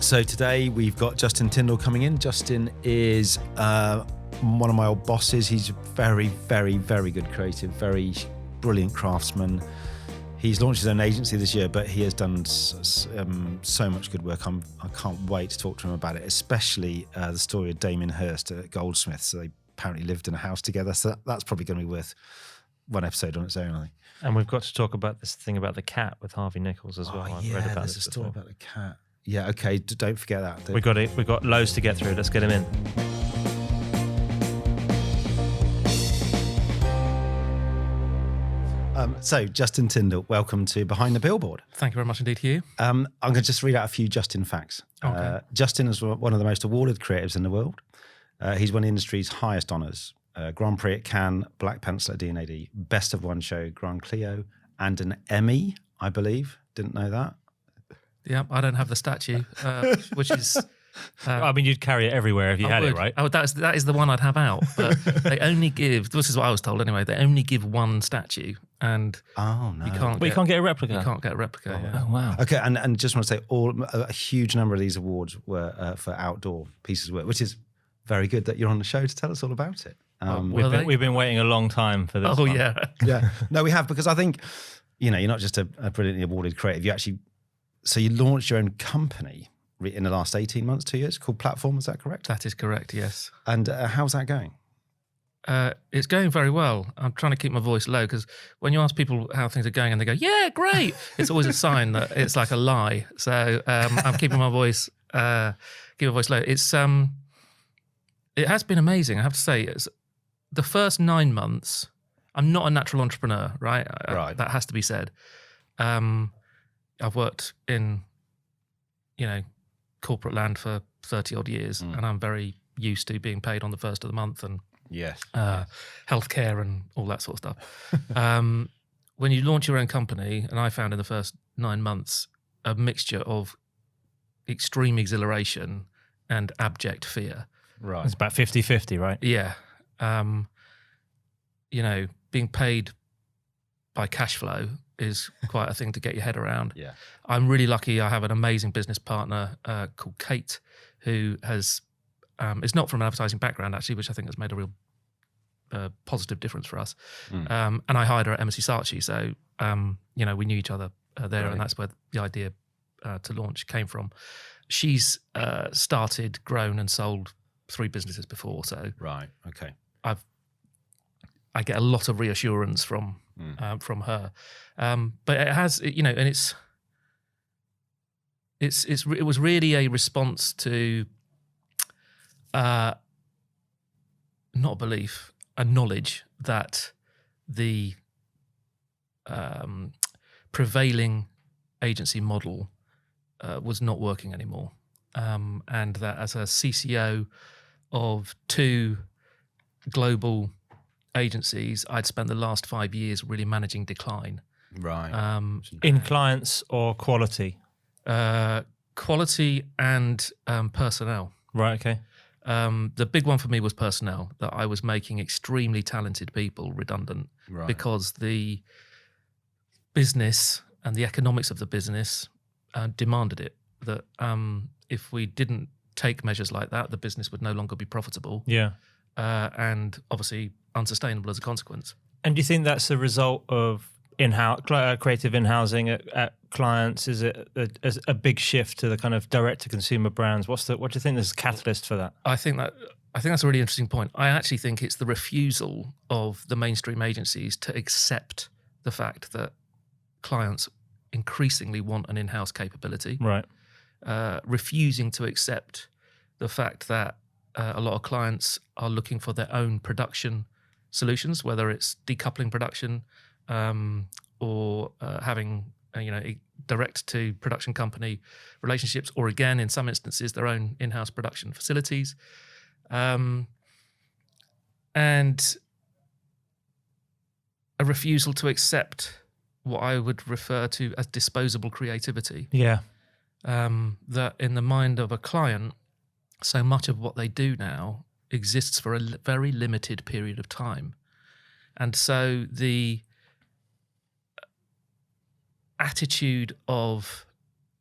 So today we've got Justin Tindall coming in. Justin is one of my old bosses. He's very, very, very good creative, very brilliant craftsman. He's launched his own agency this year, but he has done so much good work. I can't wait to talk to him about it, especially the story of Damien Hirst at Goldsmiths. So they apparently lived in a house together. So that's probably going to be worth one episode on its own, I think. And we've got to talk about this thing about the cat with Harvey Nichols as well. I've read about there's a story about the cat. Yeah, okay, don't forget that. We've got loads to get through. Let's get him in. So, Justin Tindall, welcome to Behind the Billboard. Thank you very much indeed to you. I'm going to just read out a few Justin facts. Okay. Justin is one of the most awarded creatives in the world. He's won the industry's highest honours. Grand Prix at Cannes, Black Pencil at D&AD, Best of One Show, Grand Clio, and an Emmy, I believe. Didn't know that. Yeah, I don't have the statue, which is... I mean, you'd carry it everywhere if you had it, right? Oh, that is the one I'd have out. But they only give, this is what I was told anyway, they only give one statue. And you can't get a replica. You can't get a replica. Yeah. Oh, wow. Okay, and just want to say, a huge number of these awards were for outdoor pieces of work, which is very good that you're on the show to tell us all about it. We've been waiting a long time for this. Oh, one. Yeah. No, we have, because I think, you're not just a brilliantly awarded creative. So you launched your own company in the last 18 months, 2 years, called Platform, is that correct? That is correct, yes. And how's that going? It's going very well. I'm trying to keep my voice low because when you ask people how things are going and they go, yeah, great, it's always a sign that it's like a lie. So I'm keeping my voice low. It's it has been amazing, I have to say. It's the first 9 months. I'm not a natural entrepreneur, right? Right. That has to be said. I've worked in, corporate land for 30 odd years, and I'm very used to being paid on the first of the month and healthcare and all that sort of stuff. When you launch your own company, and I found in the first 9 months a mixture of extreme exhilaration and abject fear. Right. It's about 50-50, right? Yeah. Being paid by cash flow is quite a thing to get your head around. Yeah. I'm really lucky. I have an amazing business partner called Kate, who has, is not from an advertising background actually, which I think has made a real positive difference for us. And I hired her at M&C Saatchi. So, we knew each other there, right. And that's where the idea to launch came from. She's started, grown and sold 3 businesses before. So right. Okay. I get a lot of reassurance from her, but it has, and it was really a response to not a belief, a knowledge that the prevailing agency model was not working anymore, and that as a CCO of 2 global agencies, I'd spent the last 5 years really managing decline. Right. In clients or quality? Quality and personnel. Right, okay. The big one for me was personnel, that I was making extremely talented people redundant, right. Because the business and the economics of the business demanded it, that if we didn't take measures like that, the business would no longer be profitable. Yeah. And obviously unsustainable as a consequence. And do you think that's a result of creative in-housing at clients? Is it a big shift to the kind of direct-to-consumer brands? What do you think is a catalyst for that? I think that's a really interesting point. I actually think it's the refusal of the mainstream agencies to accept the fact that clients increasingly want an in-house capability. Right. Refusing to accept the fact that a lot of clients are looking for their own production solutions, whether it's decoupling production or having direct to production company relationships, or again, in some instances, their own in-house production facilities. And a refusal to accept what I would refer to as disposable creativity. Yeah. That in the mind of a client, so much of what they do now exists for a very limited period of time. And so the attitude of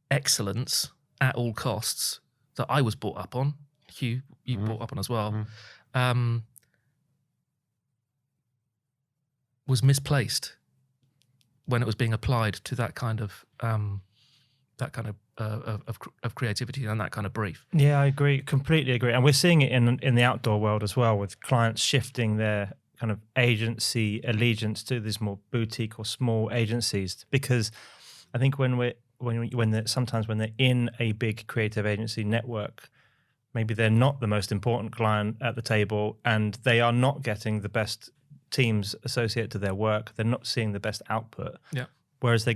excellence at all costs that I was brought up on, Hugh, you brought up on as well, was misplaced when it was being applied to that kind of creativity and that kind of brief. Yeah, I agree, completely agree. And we're seeing it in the outdoor world as well, with clients shifting their kind of agency allegiance to these more boutique or small agencies, because I think sometimes when they're in a big creative agency network, maybe they're not the most important client at the table, and they are not getting the best teams associated to their work. They're not seeing the best output. Yeah. Whereas they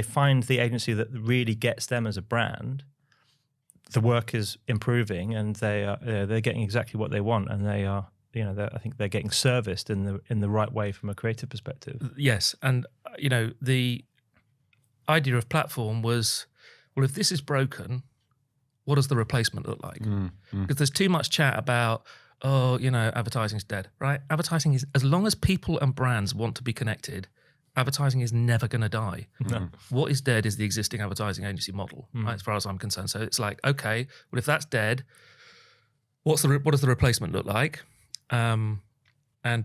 find the agency that really gets them as a brand, the work is improving, and they're getting exactly what they want, and they are, I think they're getting serviced in the right way from a creative perspective. Yes, and the idea of platform was, well, if this is broken, what does the replacement look like? Because there's too much chat about, advertising's dead, right? Advertising is, as long as people and brands want to be connected, advertising is never going to die. No. What is dead is the existing advertising agency model, right, as far as I'm concerned. So it's like, okay, well, if that's dead, what does the replacement look like? And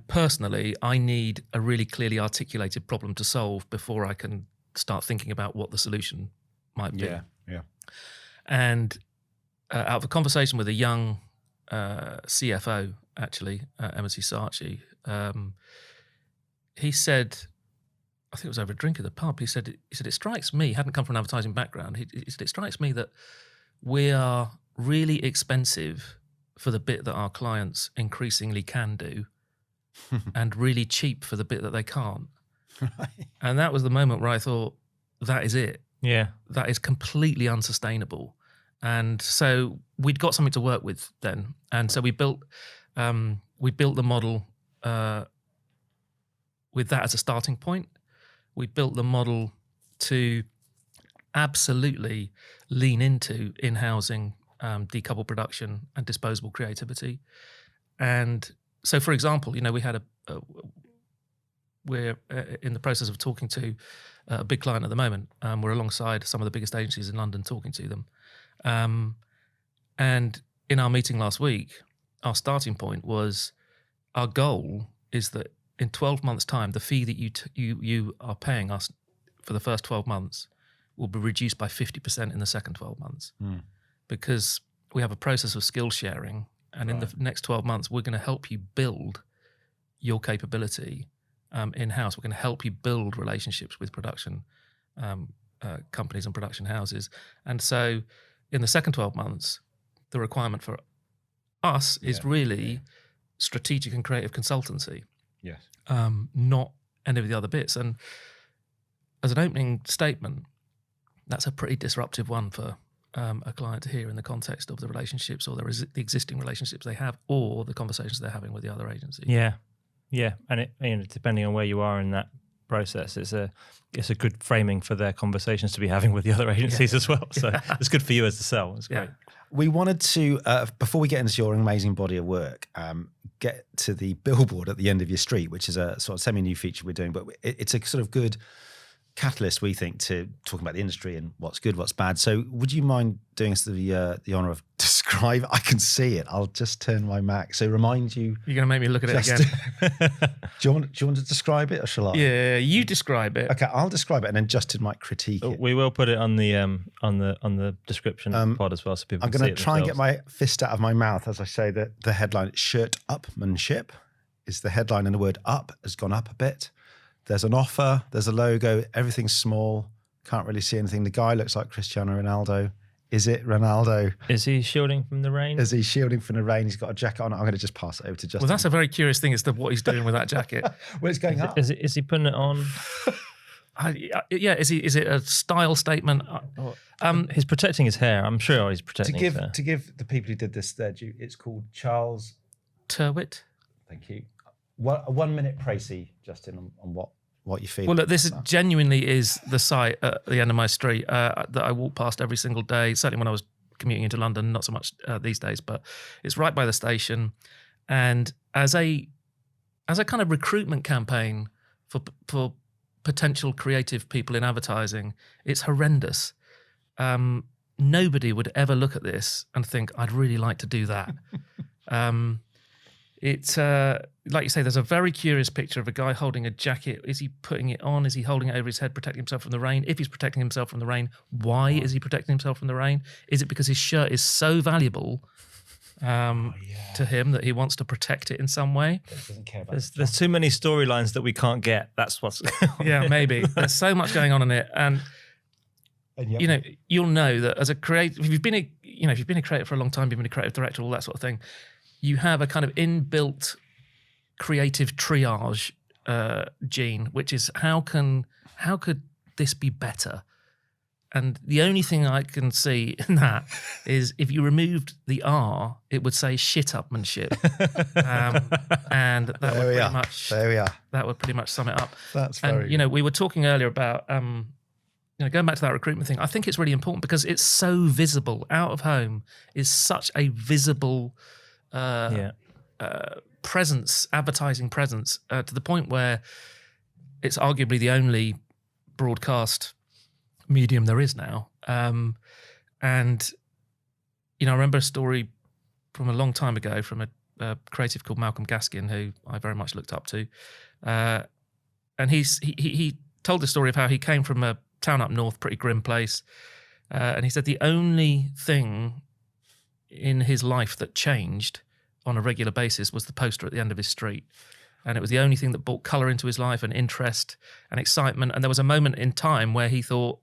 personally, I need a really clearly articulated problem to solve before I can start thinking about what the solution might be. Yeah. And out of a conversation with a young CFO, actually, M&C Saatchi, he said, I think it was over a drink at the pub, he said, it strikes me, hadn't come from an advertising background, he said, it strikes me that we are really expensive for the bit that our clients increasingly can do and really cheap for the bit that they can't. Right. And that was the moment where I thought, that is it. Yeah. That is completely unsustainable. And so we'd got something to work with then. And so we built the model with that as a starting point. We built the model to absolutely lean into in-housing, decoupled production and disposable creativity. And so, for example, we had we're in the process of talking to a big client at the moment. We're alongside some of the biggest agencies in London talking to them. And in our meeting last week, our starting point was, our goal is that in 12 months' time, the fee that you are paying us for the first 12 months will be reduced by 50% in the second 12 months. Because we have a process of skill sharing, and in the next 12 months, we're going to help you build your capability in-house. We're going to help you build relationships with production companies and production houses. And so in the second 12 months, the requirement for us is really strategic and creative consultancy. Yes. Not any of the other bits. And as an opening statement, that's a pretty disruptive one for a client to hear in the context of the relationships or the existing relationships they have, or the conversations they're having with the other agencies. Yeah, and it, depending on where you are in that process, it's a good framing for their conversations to be having with the other agencies as well. So it's good for you as the sell. It's great. We wanted to, before we get into your amazing body of work, get to the billboard at the end of your street, which is a sort of semi-new feature we're doing, but it's a sort of good catalyst, we think, to talking about the industry and what's good, what's bad. So would you mind doing us the honour of describe? I can see it. I'll just turn my Mac. So remind you. You're going to make me look at it again. Do you want to describe it, or shall I? Yeah, you describe it. Okay, I'll describe it, and then Justin might critique it. We will put it on the description pod as well, so people. I'm going to try and get my fist out of my mouth as I say that the headline, shirt upmanship, is the headline, and the word up has gone up a bit. There's an offer, there's a logo, everything's small, can't really see anything. The guy looks like Cristiano Ronaldo. Is it Ronaldo? Is he shielding from the rain? Is he shielding from the rain? He's got a jacket on. I'm going to just pass it over to Justin. Well, that's a very curious thing as to what he's doing with that jacket. Well, it's going up. Is he putting it on? Is it a style statement? He's protecting his hair. I'm sure he's protecting his hair. To give the people who did this their due, it's called Charles Turwitt. Thank you. 1 minute précis, Justin, on what you feel. Well, look, this genuinely is the site at the end of my street that I walk past every single day. Certainly when I was commuting into London, not so much these days, but it's right by the station. And as a kind of recruitment campaign for potential creative people in advertising, it's horrendous. nobody would ever look at this and think, I'd really like to do that. It's like you say, there's a very curious picture of a guy holding a jacket. Is he putting it on? Is he holding it over his head, protecting himself from the rain? If he's protecting himself from the rain, why is he protecting himself from the rain? Is it because his shirt is so valuable to him that he wants to protect it in some way? Doesn't care about There's too many storylines that we can't get. That's what's going on. Yeah, maybe. There's so much going on in it. And you'll know that as a creative, if you've been a creator for a long time, you've been a creative director, all that sort of thing, you have a kind of inbuilt creative triage gene, which is how could this be better? And the only thing I can see in that is if you removed the R, it would say shit-upmanship. And that would pretty much sum it up. That's very And, we were talking earlier about, going back to that recruitment thing, I think it's really important because it's so visible. Out of home is such a visible presence, advertising presence, to the point where it's arguably the only broadcast medium there is now. And, I remember a story from a long time ago from a creative called Malcolm Gaskin, who I very much looked up to. And he told the story of how he came from a town up north, pretty grim place. And he said the only thing in his life that changed on a regular basis was the poster at the end of his street. And it was the only thing that brought colour into his life and interest and excitement. And there was a moment in time where he thought,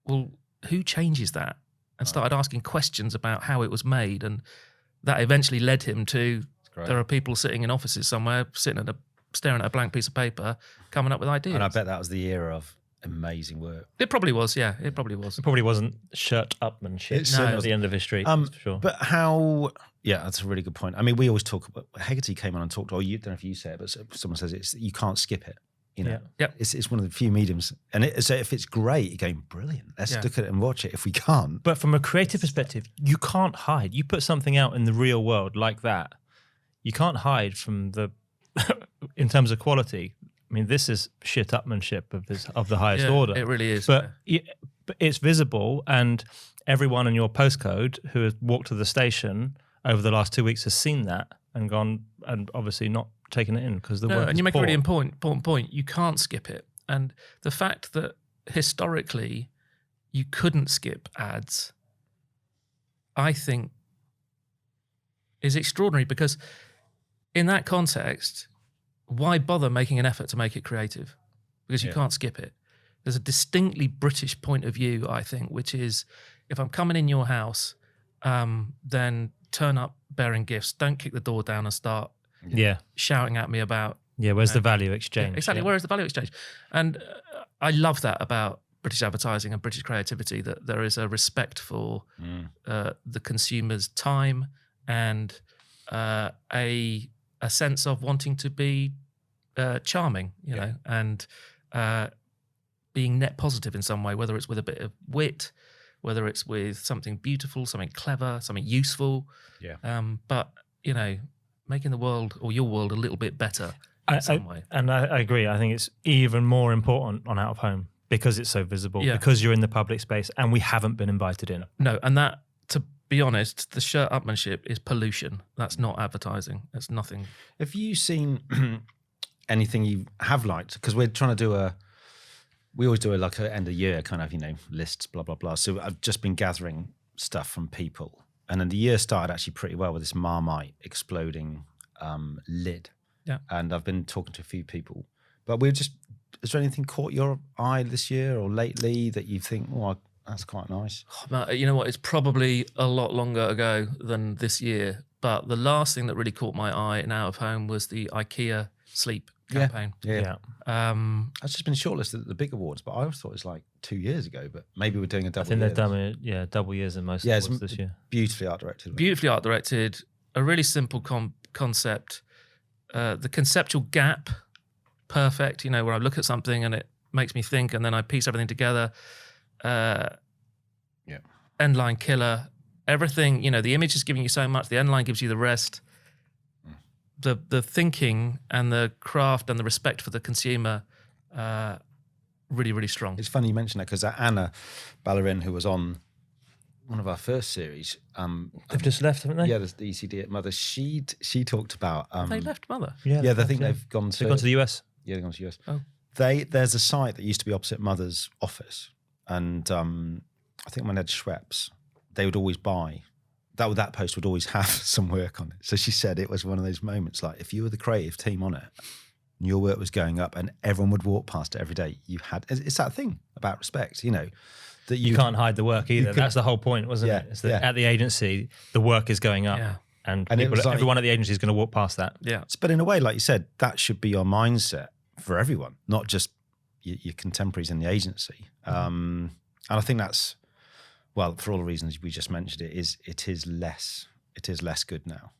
well, who changes that? And started asking questions about how it was made. And that eventually led him to, there are people sitting in offices somewhere, staring at a blank piece of paper, coming up with ideas. And I bet that was the era of amazing work. It probably was, yeah. It probably was. It probably wasn't shirt-upmanship at the end of his street, for sure. But how... Yeah, that's a really good point. I mean, we always talk about... Hegarty came on and talked, or you don't know if you say it, but someone says it's you can't skip it. It's one of the few mediums. And so if it's great, you're going, brilliant. Let's look at it and watch it. If we can't... But from a creative perspective, you can't hide. You put something out in the real world like that, you can't hide from the... in terms of quality... I mean, this is shit-upmanship of the highest order. It really is. But it's visible, and everyone in your postcode who has walked to the station over the last 2 weeks has seen that and gone, and obviously not taken it in because the work. And you make poor. a really important point. You can't skip it, and the fact that historically you couldn't skip ads, I think, is extraordinary because in that context, why bother making an effort to make it creative? Because you can't skip it. There's a distinctly British point of view, I think, which is if I'm coming in your house, then turn up bearing gifts. Don't kick the door down and start shouting at me about... Yeah, where's the value exchange? Exactly, where is the value exchange? And I love that about British advertising and British creativity, that there is a respect for the consumer's time and a sense of wanting to be charming, know, and being net positive in some way, whether it's with a bit of wit, whether it's with something beautiful, something clever, something useful. Yeah. But, making the world or your world a little bit better in some way. And I agree. I think it's even more important on Out of Home because it's so visible, because you're in the public space and we haven't been invited in. No, and that, to be honest, the shirt-upmanship is pollution. That's not advertising. That's nothing. Have you seen anything you have liked? Because we're trying to we always do like an end of year kind of, lists, blah, blah, blah. So I've just been gathering stuff from people. And then the year started actually pretty well with this Marmite exploding lid. Yeah. And I've been talking to a few people. But is there anything caught your eye this year or lately that you think, that's quite nice? You know what? It's probably a lot longer ago than this year. But the last thing that really caught my eye in Out of Home was the IKEA sleep campaign. Yeah. That's just been shortlisted at the big awards, but I always thought it was like 2 years ago. But maybe we're doing a double. I think they've done it, double years in most awards this year. Beautifully art directed. Beautifully art directed. A really simple concept. The conceptual gap, perfect. Where I look at something and it makes me think, and then I piece everything together. End line killer. Everything. The image is giving you so much. The end line gives you the rest. The thinking and the craft and the respect for the consumer, really, really strong. It's funny you mention that because Anna Ballerin, who was on one of our first series. They've just left, haven't they? Yeah, the ECD at Mother. She talked about. They left Mother. Yeah, I think they've gone to. They've gone to the US. Yeah, they've gone to the US. Oh. There's a site that used to be opposite Mother's office, and I think when they had Schweppes, they would always buy. That post would always have some work on it. So she said it was one of those moments, like if you were the creative team on it, and your work was going up, and everyone would walk past it every day. It's that thing about respect, that You can't hide the work either. That's the whole point, wasn't it? It's that at the agency, the work is going up, and everyone at the agency is going to walk past that. Yeah. But in a way, like you said, that should be your mindset for everyone, not just your contemporaries in the agency. And I think that's, well, for all the reasons we just mentioned, it is less good now.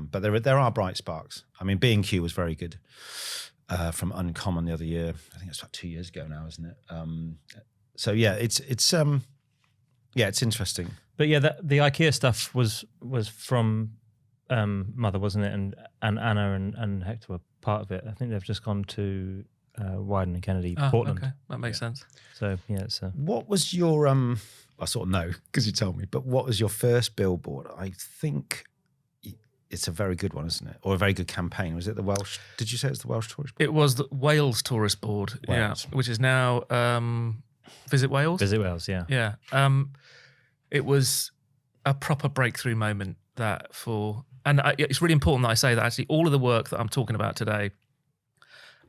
But there are bright sparks. I mean, B&Q was very good from Uncommon the other year. I think it's like 2 years ago now, isn't it? So yeah, it's interesting. But yeah, the IKEA stuff was from Mother, wasn't it? And Anna and Hector were part of it. I think they've just gone to Wyden and Kennedy, Portland. Okay, that makes sense. So yeah, What was your I sort of know because you told me, but what was your first billboard? I think it's a very good one, isn't it? Or a very good campaign. Was it the Welsh? Did you say it's the Welsh Tourist Board? It was the Wales Tourist Board, Wales. which is now Visit Wales. Visit Wales, yeah. Yeah. It was a proper breakthrough moment it's really important that I say that actually all of the work that I'm talking about today,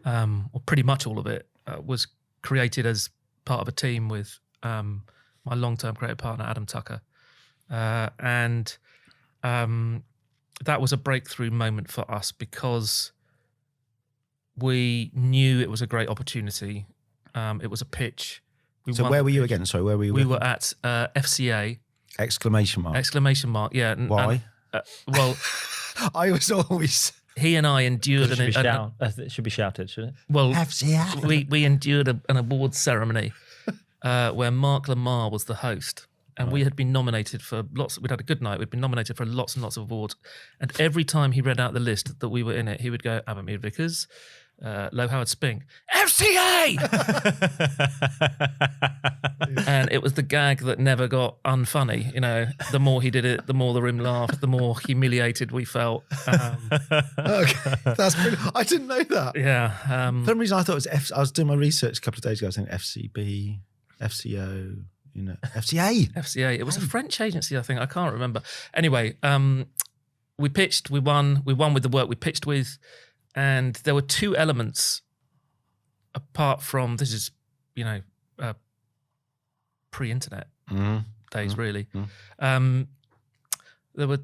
or pretty much all of it, was created as part of a team with my long-term creative partner, Adam Tucker. And that was a breakthrough moment for us because we knew it was a great opportunity. It was a pitch. Where were you again? Sorry, where were you? We were at FCA. Exclamation mark. Yeah. Why? Well, I was always... he and I endured it should be shouted, shouldn't it? Well, FCA. we endured an awards ceremony where Mark Lamar was the host. And we had been nominated for we'd had a good night. We'd been nominated for lots and lots of awards. And every time he read out the list that we were in it, he would go, Avonmere Vickers, Low Howard Spink, FCA! And it was the gag that never got unfunny. The more he did it, the more the room laughed, the more humiliated we felt. Okay, that's brilliant. I didn't know that. Yeah. For some reason I thought it was I was doing my research a couple of days ago. I was thinking FCB, FCO... FCA. FCA. It was a French agency, I think. I can't remember. Anyway, we pitched, we won with the work we pitched with. And there were two elements apart from, this is, pre-internet days, really. There were a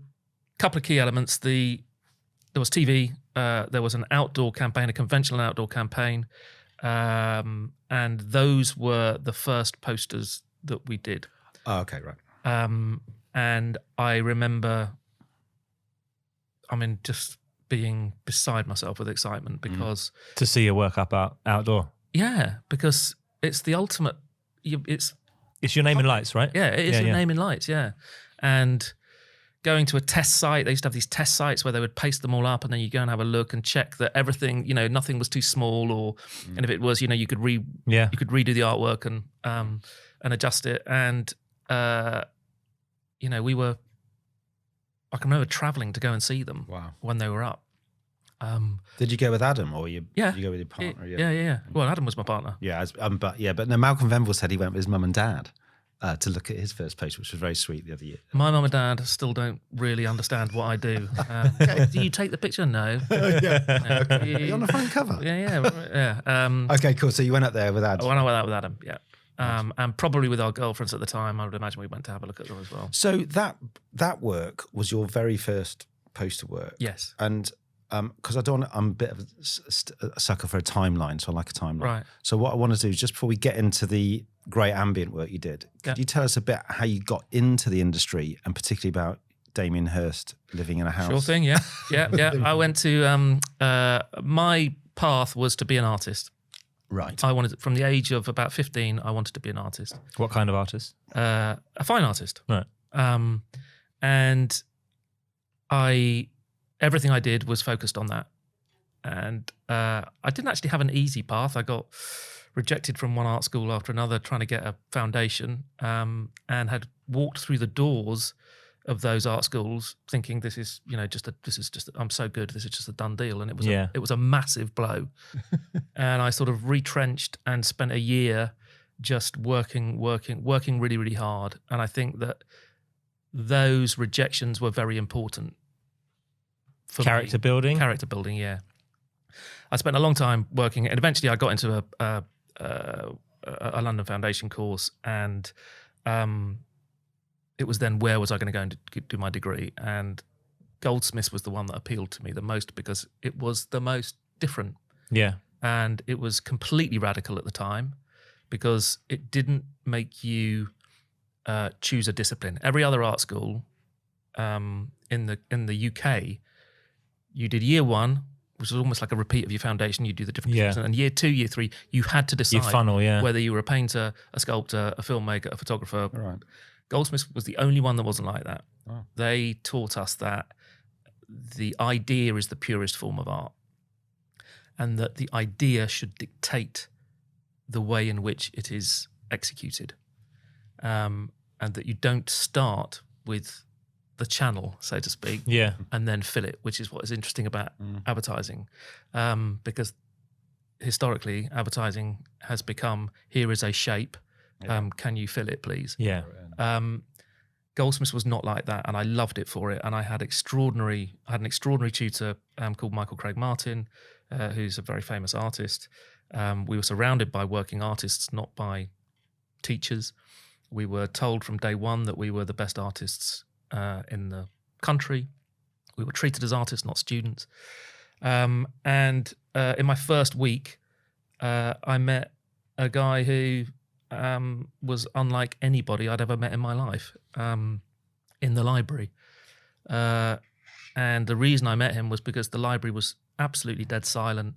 couple of key elements. There was TV. There was an outdoor campaign, a conventional outdoor campaign. And those were the first posters that we did. Oh, okay, right. And I remember, just being beside myself with excitement because... To see your work up outdoor. Yeah, because it's the ultimate... It's your name in lights, right? Yeah, it is your name in lights, yeah. And going to a test site, they used to have these test sites where they would paste them all up and then you go and have a look and check that everything, nothing was too small or... And if it was, you could redo the artwork and adjust it. And, we were, I can remember traveling to go and see them when they were up. Did you go with Adam or you go with your partner? Yeah. Well, Adam was my partner. Yeah, but Malcolm Venville said he went with his mum and dad to look at his first post, which was very sweet the other year. My mum and dad still don't really understand what I do. Do you take the picture? No. Yeah. Okay. Are you on the front cover? Yeah. Okay, cool. So you went up there with Adam? I went out with Adam, yeah. And probably with our girlfriends at the time, I would imagine we went to have a look at them as well. So that work was your very first poster work? Yes. And because I'm a bit of a sucker for a timeline, so I like a timeline. Right. So what I want to do is just before we get into the great ambient work you did, could you tell us a bit how you got into the industry and particularly about Damien Hirst living in a house? Sure thing, yeah. I went to, my path was to be an artist. Right. I wanted, from the age of about 15, I wanted to be an artist. What kind of artist? A fine artist. Right. And everything I did was focused on that. And I didn't actually have an easy path. I got rejected from one art school after another trying to get a foundation, and had walked through the doors of those art schools thinking this is I'm so good, this is just a done deal, and it was a massive blow. And I sort of retrenched and spent a year just working really, really hard. And I think that those rejections were very important for Character building, yeah. I spent a long time working, and eventually I got into a London Foundation course, and it was then, where was I going to go and do my degree? And Goldsmiths was the one that appealed to me the most because it was the most different. Yeah. And it was completely radical at the time because it didn't make you choose a discipline. Every other art school in the UK, you did year one, which was almost like a repeat of your foundation. You do the different years, and year 2, year 3, you had to decide whether you were a painter, a sculptor, a filmmaker, a photographer. Right. Goldsmiths was the only one that wasn't like that. Oh. They taught us that the idea is the purest form of art, and that the idea should dictate the way in which it is executed, and that you don't start with the channel, so to speak, and then fill it, which is what is interesting about advertising, because historically advertising has become, here is a shape, can you fill it, please? Yeah. Goldsmiths was not like that, and I loved it for it. And I had an extraordinary tutor called Michael Craig Martin, who's a very famous artist. We were surrounded by working artists, not by teachers. We were told from day one that we were the best artists in the country. We were treated as artists, not students. And in my first week, I met a guy who was unlike anybody I'd ever met in my life in the library. And the reason I met him was because the library was absolutely dead silent,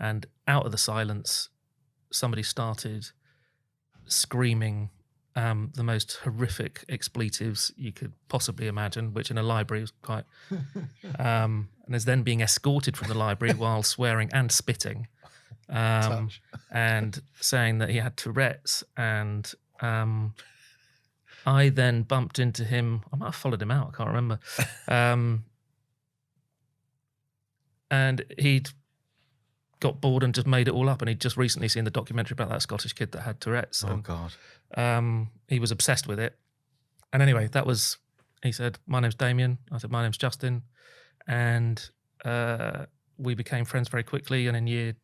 and out of the silence, somebody started screaming the most horrific expletives you could possibly imagine, which in a library was quite... and is then being escorted from the library while swearing and spitting. And saying that he had Tourette's, and I then bumped into him. I might have followed him out, I can't remember. And he'd got bored and just made it all up, and he'd just recently seen the documentary about that Scottish kid that had Tourette's. Oh, and, God. he was obsessed with it. And anyway, he said, my name's Damien. I said, my name's Justin. And we became friends very quickly, and in year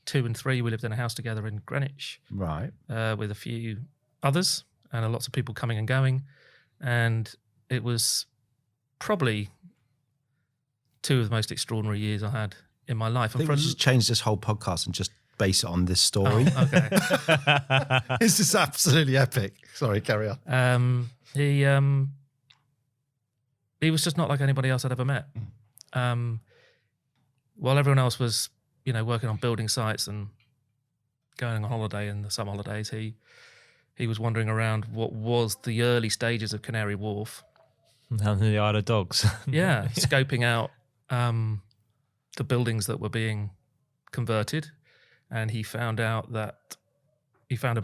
2 and 3, we lived in a house together in Greenwich, right, with a few others and lots of people coming and going. And it was probably 2 of the most extraordinary years I had in my life. I think we just change this whole podcast and just base it on this story. Oh, okay. This is absolutely epic. Sorry, carry on. He was just not like anybody else I'd ever met. While everyone else was, working on building sites and going on holiday in the summer holidays, he was wandering around what was the early stages of Canary Wharf. Down in the Isle of Dogs. Yeah, scoping out the buildings that were being converted. And he found a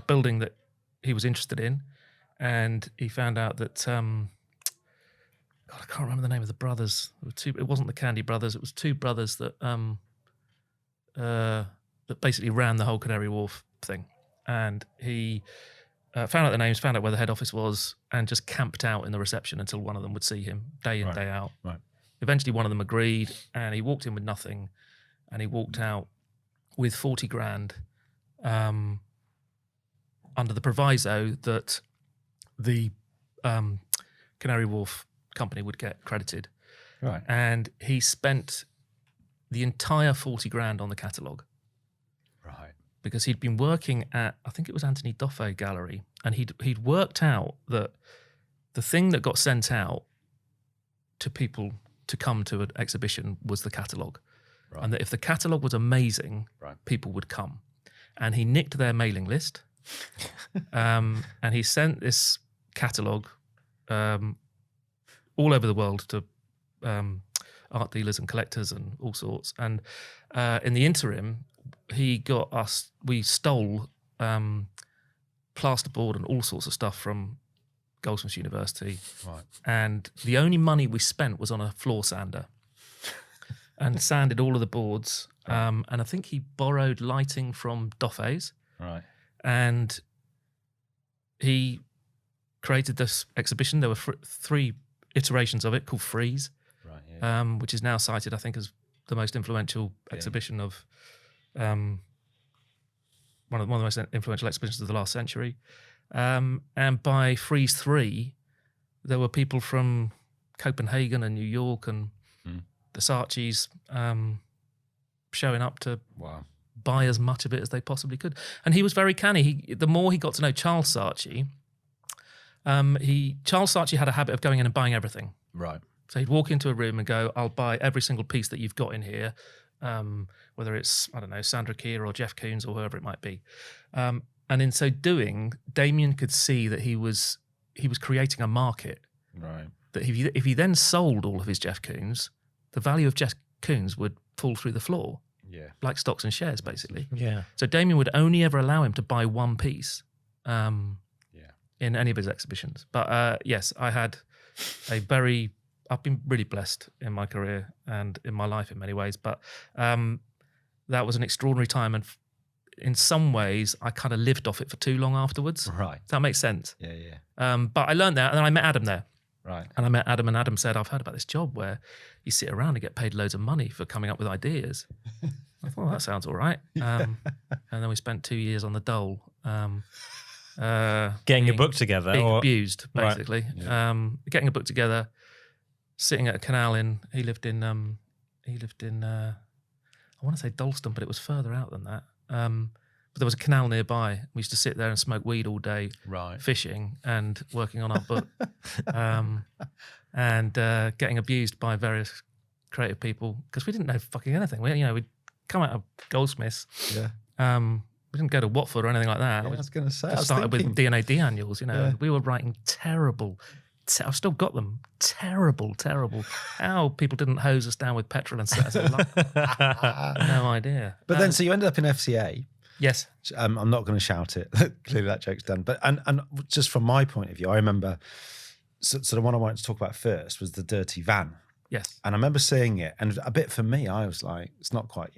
building that he was interested in. And he found out that, God, I can't remember the name of the brothers. It wasn't the Candy brothers. It was 2 brothers that basically ran the whole Canary Wharf thing. And he found out the names, found out where the head office was, and just camped out in the reception until one of them would see him day in, day out. Right. Eventually one of them agreed, and he walked in with nothing, and he walked out with 40 grand under the proviso that the Canary Wharf company would get credited. Right. And he spent the entire 40 grand on the catalogue. Right. Because he'd been working at, I think it was Anthony Doffé Gallery, and he'd worked out that the thing that got sent out to people to come to an exhibition was the catalogue. Right. And that if the catalogue was amazing, people would come. And he nicked their mailing list, and he sent this catalogue all over the world to art dealers and collectors and all sorts. And in the interim, we stole plasterboard and all sorts of stuff from Goldsmiths University. Right. And the only money we spent was on a floor sander and sanded all of the boards. And I think he borrowed lighting from Doffe's. Right. And he created this exhibition. There were 3 iterations of it called Freeze, Right. Yeah. which is now cited, I think, as the most influential exhibition of one of the most influential exhibitions of the last century. And by Freeze 3, there were people from Copenhagen and New York and the Saatchis showing up to buy as much of it as they possibly could. And he was very canny. The more he got to know Charles Saatchi, Charles Saatchi had a habit of going in and buying everything. Right. So he'd walk into a room and go, I'll buy every single piece that you've got in here, whether it's, I don't know, Sandra Keir or Jeff Koons or whoever it might be. And in so doing, Damien could see that he was creating a market. Right. That if he then sold all of his Jeff Koons, the value of Jeff Koons would fall through the floor. Yeah. Like stocks and shares, basically. Yeah. So Damien would only ever allow him to buy one piece in any of his exhibitions. But yes, I've been really blessed in my career and in my life in many ways. But that was an extraordinary time. And in some ways, I kind of lived off it for too long afterwards. Right. Does that make sense? Yeah, yeah. But I learned that, and then I met Adam there. Right. And I met Adam, and Adam said, I've heard about this job where you sit around and get paid loads of money for coming up with ideas. I thought, well, that sounds all right. And then we spent 2 years on the dole. Getting a book together? Being or? abused, basically. Right. Yeah. Getting a book together, sitting at a canal he lived in, I want to say Dalston, but it was further out than that. But there was a canal nearby. We used to sit there and smoke weed all day, Right. fishing and working on our book, and getting abused by various creative people because we didn't know fucking anything. We'd come out of Goldsmiths. Yeah. We didn't go to Watford or anything like that. Yeah, I was going to say. I started with D&AD annuals. Yeah. We were writing terrible. I've still got them. Terrible. How people didn't hose us down with petrol and set us alight. No idea. But then, so you ended up in FCA. Yes. I'm not going to shout it. Clearly, that joke's done. But and just from my point of view, I remember. So the one I wanted to talk about first was the dirty van. Yes. And I remember seeing it, and a bit for me, I was like, it's not quite,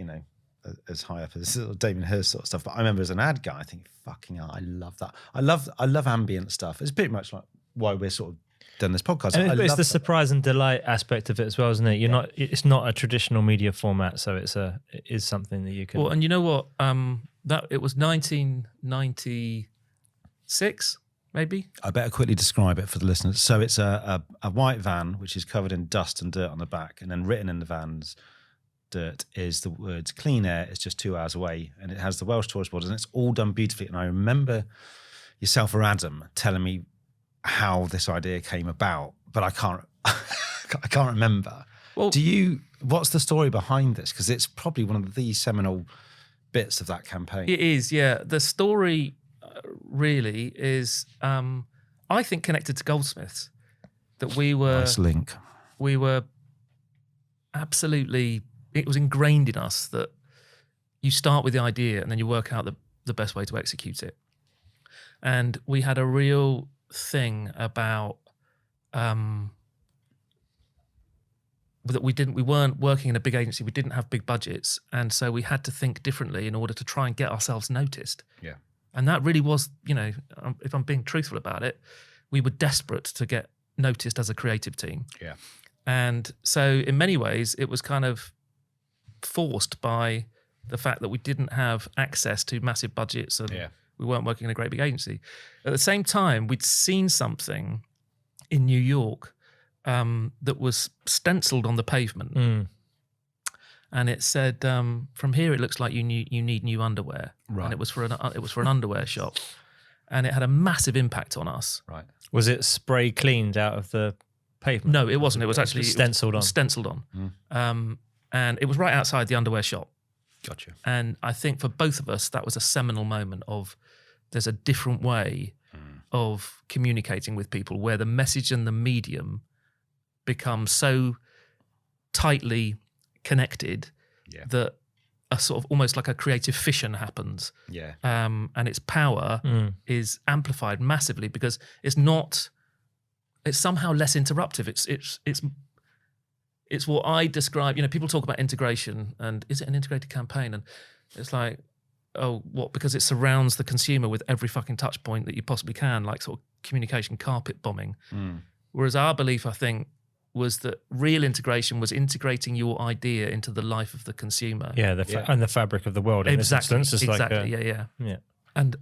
as high up as sort of Damien Hirst sort of stuff. But I remember as an ad guy, I think, fucking hell, I love that. I love ambient stuff. It's pretty much like why we're sort of done this podcast. And it's the surprise and delight aspect of it as well, isn't it? It's not a traditional media format, so it is something that you can. Well, and you know what? That it was 1996, maybe. I better quickly describe it for the listeners. So it's a white van which is covered in dust and dirt on the back, and then written in the van's dirt is the words "clean air." It's just 2 hours away, and it has the Welsh tourist board, and it's all done beautifully. And I remember yourself or Adam telling me how this idea came about, but I can't remember. Well, what's the story behind this? Because it's probably one of the seminal bits of that campaign. It is, yeah. The story really is, I think, connected to Goldsmiths. That we were Nice link. We were absolutely. It was ingrained in us that you start with the idea and then you work out the best way to execute it. And we had a real thing about that we weren't working in a big agency, we didn't have big budgets, and so we had to think differently in order to try and get ourselves noticed. Yeah. And that really was, if I'm being truthful about it, we were desperate to get noticed as a creative team. Yeah. And so in many ways it was kind of forced by the fact that we didn't have access to massive budgets and we weren't working in a great big agency. At the same time, we'd seen something in New York that was stenciled on the pavement. And it said, from here, it looks like you need new underwear. Right. And it was for an underwear shop. And it had a massive impact on us. Right. Was it spray cleaned out of the pavement? No, it wasn't. It was actually stenciled on. Stenciled on. And it was right outside the underwear shop. Gotcha. And I think for both of us, that was a seminal moment of there's a different way of communicating with people where the message and the medium become so tightly connected that a sort of almost like a creative fission happens. Yeah. And its power is amplified massively because it's not it's somehow less interruptive. It's what I describe. People talk about integration and is it an integrated campaign? And it's like, oh, what? Because it surrounds the consumer with every fucking touch point that you possibly can, like sort of communication carpet bombing. Whereas our belief, I think, was that real integration was integrating your idea into the life of the consumer. Yeah, and the fabric of the world. In Exactly. This instance. Exactly. Yeah. And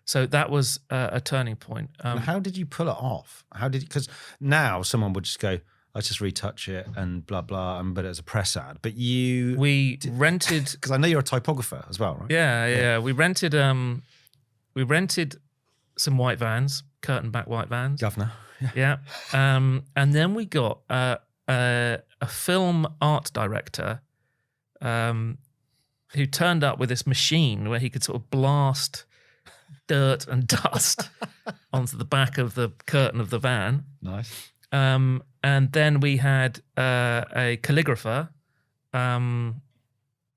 so that was a turning point. And how did you pull it off? Because now someone would just go, let's just retouch it and blah, blah, but it's a press ad. But we rented... Because I know you're a typographer as well, right? Yeah. We rented some white vans, curtain back white vans. Governor. Yeah. And then we got a film art director who turned up with this machine where he could sort of blast dirt and dust onto the back of the curtain of the van. Nice. And then we had a calligrapher,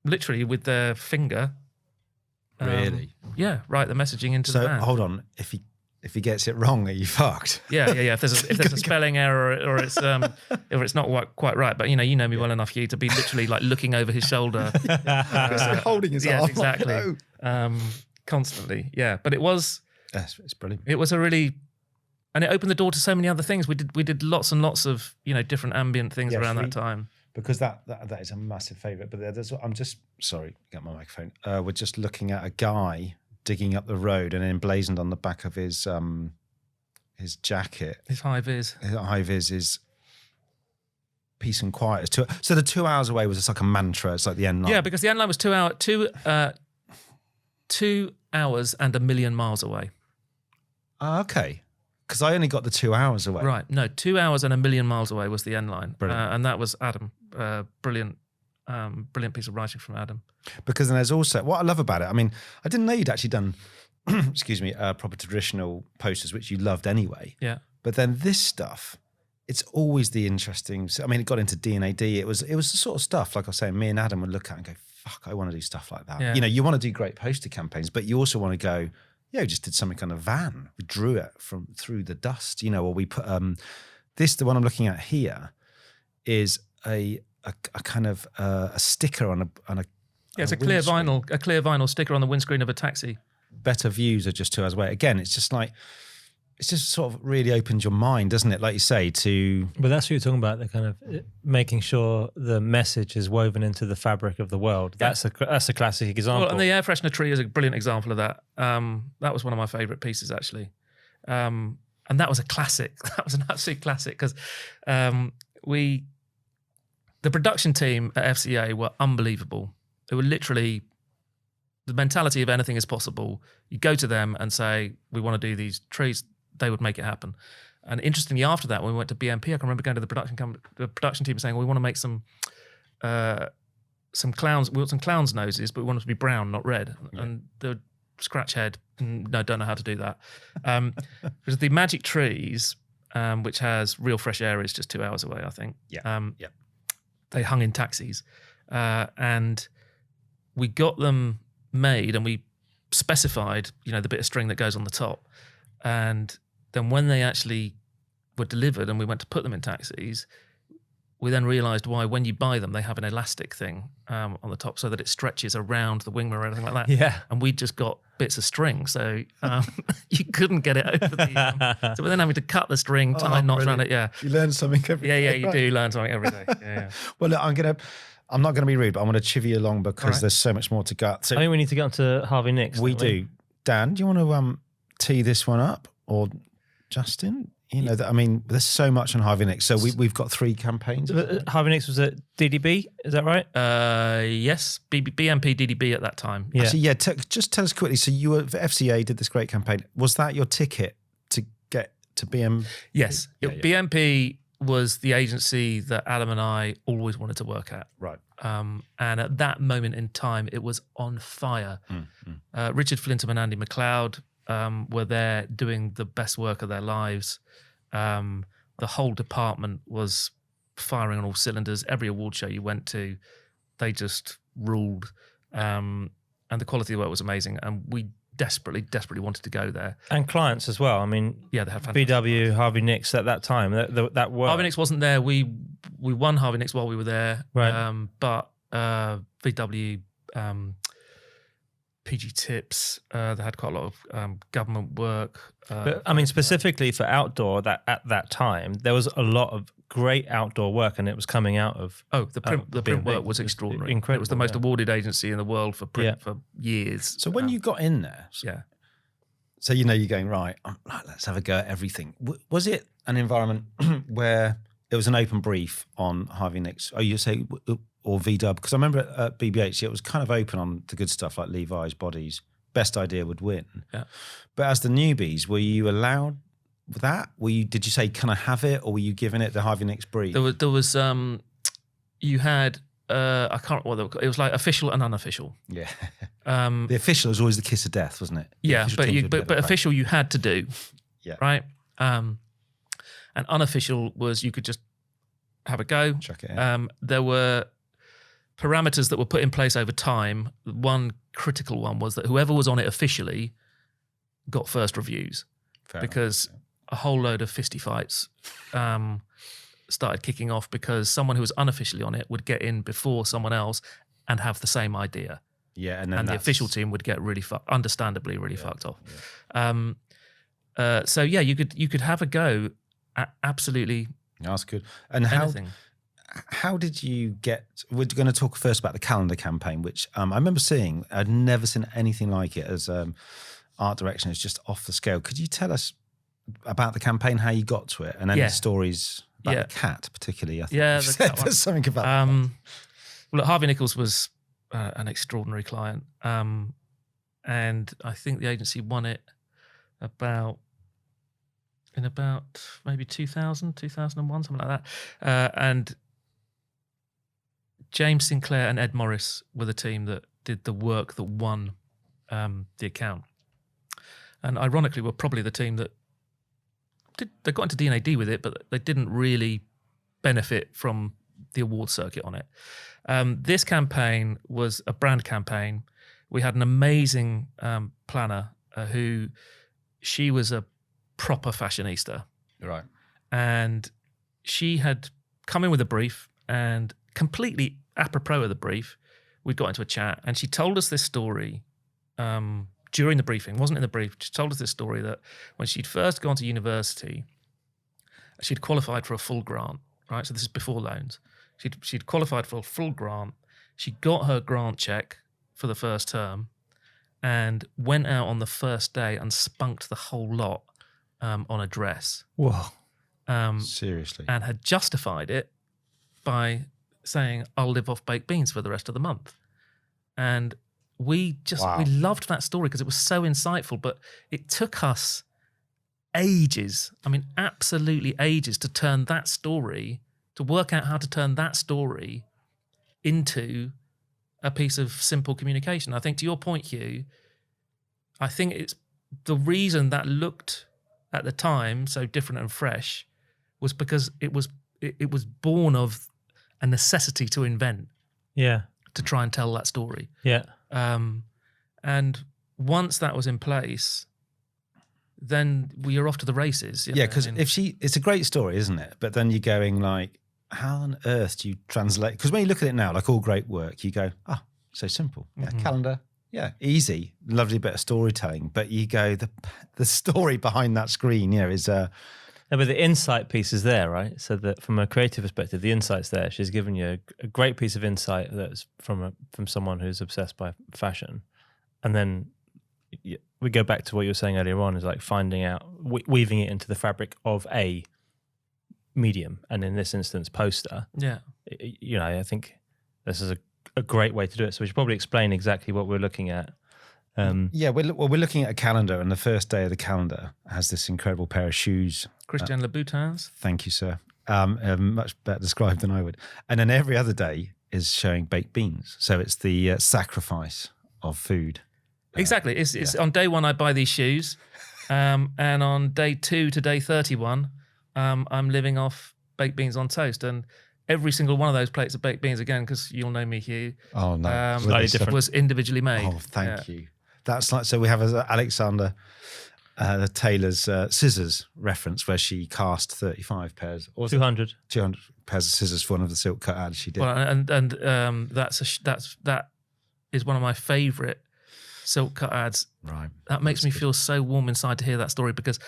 literally with their finger. Really? Yeah, write the messaging into the van. So hold on, if he gets it wrong, are you fucked? Yeah. If there's a spelling error or it's not quite right, but you know me well enough, Hugh, to be literally like looking over his shoulder, holding his arm. Exactly. Constantly, yeah. But it was. It's brilliant. It was a really. And it opened the door to so many other things. We did lots and lots of different ambient things around that time. Because that is a massive favourite. But I'm just sorry, get my microphone. We're just looking at a guy digging up the road and emblazoned on the back of his jacket. His high vis. His high vis is peace and quiet. So the 2 hours away was just like a mantra. It's like the end line. Yeah, because the end line was 2 hours and a million miles away. Okay. Because I only got the 2 hours away. Right. No, 2 hours and a million miles away was the end line. And that was Adam. Brilliant piece of writing from Adam. Because then there's also, what I love about it, I mean, I didn't know you'd actually done, proper traditional posters, which you loved anyway. Yeah. But then this stuff, it's always the interesting, I mean, it got into D&AD. It was the sort of stuff, like I was saying, me and Adam would look at and go, fuck, I want to do stuff like that. Yeah. You want to do great poster campaigns, but you also want to go, we just did something on a van. We drew it through the dust, or we put the one I'm looking at here is a kind of a sticker on a it's a clear vinyl sticker on the windscreen of a taxi. Better views are just 2 hours away. Again, it's just sort of really opens your mind, doesn't it? Like you say, But that's what you're talking about, the kind of making sure the message is woven into the fabric of the world. Yeah. That's a classic example. Well, and the air freshener tree is a brilliant example of that. That was one of my favourite pieces, actually. And that was a classic. That was an absolute classic because the production team at FCA were unbelievable. They were literally the mentality of anything is possible. You go to them and say, we want to do these trees. They would make it happen. And interestingly, after that, when we went to BMP, I can remember going to the production team and saying, we want to make some clowns. We want some clowns' noses, but we want them to be brown, not red. Yeah. And the scratch head, no, don't know how to do that. Because the Magic Trees, which has real fresh air, is just 2 hours away, I think. Yeah. They hung in taxis. And we got them made and we specified, the bit of string that goes on the top. And then when they actually were delivered and we went to put them in taxis, we then realised why when you buy them, they have an elastic thing on the top so that it stretches around the wing mirror or anything like that. Yeah. And we just got bits of string. So you couldn't get it over the... so we're then having to cut the string, tie knots around it. Yeah. You learn something every day. Yeah, you do learn something every day. Yeah. Well, look, I'm not going to be rude, but I'm going to chivvy you along because there's so much more to go. So I think we need to get on to Harvey Nichols. We do. Dan, do you want to tee this one up? Or Justin? There's so much on Harvey Nichols. So we've got 3 campaigns. Harvey Nichols was at DDB, is that right? Yes, BMP DDB at that time. Yeah. Actually, just tell us quickly. So you were FCA, did this great campaign. Was that your ticket to get to BMP? Yes. Yeah. BMP was the agency that Adam and I always wanted to work at. Right. And at that moment in time, it was on fire. Richard Flintham and Andy McLeod were there doing the best work of their lives. The whole department was firing on all cylinders. Every award show you went to, they just ruled. And the quality of the work was amazing. And we desperately wanted to go there. And clients as well. I mean, Yeah, they had fantastic VW, Harvey Nichols at that time. That worked. Harvey Nichols wasn't there. We won Harvey Nichols while we were there. Right. But VW, PG Tips, they had quite a lot of government work. But I mean, specifically for outdoor, that at that time there was a lot of great outdoor work, and it was coming out of. The print work was extraordinary. Incredible. It was the most awarded agency in the world for print for years. So when you got in there, yeah. so you're going, right, let's have a go at everything. Was it an environment where it was an open brief on Harvey Nichols? Oh, you say, or VW? Because I remember at BBH, it was kind of open on the good stuff like Levi's, bodies. Best idea would win. Yeah. But as the newbies, were you allowed that? Did you say, can I have it? Or were you giving it the Harvey Nichols brief? There was you had, I can't remember what they were called. It was like official and unofficial. Yeah. The official was always the kiss of death, wasn't it? Yeah, but official you had to do. Yeah. Right? And unofficial was you could just have a go. Chuck it in. There were parameters that were put in place over time. One critical one was that whoever was on it officially got first reviews. Fair because enough, a whole load of fisty fights started kicking off because someone who was unofficially on it would get in before someone else and have the same idea. Yeah, and the official team would get really understandably fucked off. Yeah. So yeah, you could have a go at absolutely. That's good. And anything. How did you get? We're going to talk first about the calendar campaign, which I remember seeing. I'd never seen anything like it as art direction. It's just off the scale. Could you tell us about the campaign, how you got to it, and any stories about the cat, particularly? I think the cat one. There's something about that. Well, look, Harvey Nichols was an extraordinary client, and I think the agency won it in about maybe 2000, 2001, something like that. And James Sinclair and Ed Morris were the team that did the work that won the account. And ironically, were probably the team that they got into D&AD with it, but they didn't really benefit from the award circuit on it. This campaign was a brand campaign. We had an amazing planner she was a proper fashionista. Right. And she had come in with a brief, and completely apropos of the brief, we got into a chat, and she told us this story during the briefing. It wasn't in the brief. She told us this story that when she'd first gone to university, she'd qualified for a full grant, right? So this is before loans. She'd qualified for a full grant. She got her grant check for the first term and went out on the first day and spunked the whole lot on a dress. Whoa. Seriously. And had justified it by saying, I'll live off baked beans for the rest of the month. And we loved that story because it was so insightful, but it took us ages, absolutely ages to work out how to turn that story into a piece of simple communication. I think to your point, Hugh, I think it's the reason that looked at the time so different and fresh was because it was born of a necessity to invent. Yeah. To try and tell that story. Yeah. And once that was in place, then we are off to the races. Yeah, because it's a great story, isn't it? But then you're going like, how on earth do you translate? Because when you look at it now, like all great work, you go, so simple. Yeah, calendar. Yeah, easy. Lovely bit of storytelling. But you go, the story behind that screen, is No, but the insight piece is there, right? So that from a creative perspective, the insight's there. She's given you a great piece of insight that's from someone who's obsessed by fashion. And then we go back to what you were saying earlier on, is like finding out, weaving it into the fabric of a medium, and in this instance, poster. Yeah. I think this is a great way to do it. So we should probably explain exactly what we're looking at. We're looking at a calendar, and the first day of the calendar has this incredible pair of shoes. Christian Louboutins. Thank you, sir. Much better described than I would. And then every other day is showing baked beans. So it's the sacrifice of food. Exactly. It's on day one I buy these shoes, and on day 2 to day 31, I'm living off baked beans on toast. And every single one of those plates of baked beans, again, because you'll know me, Hugh. Oh no, was individually made. Oh, thank you. that's like, so we have Alexander Taylor's scissors reference where she cast 35 pairs or 200 pairs of scissors for one of the silk cut ads she did. Well, and that is one of my favourite silk cut ads. Right. That makes me feel so warm inside to hear that story because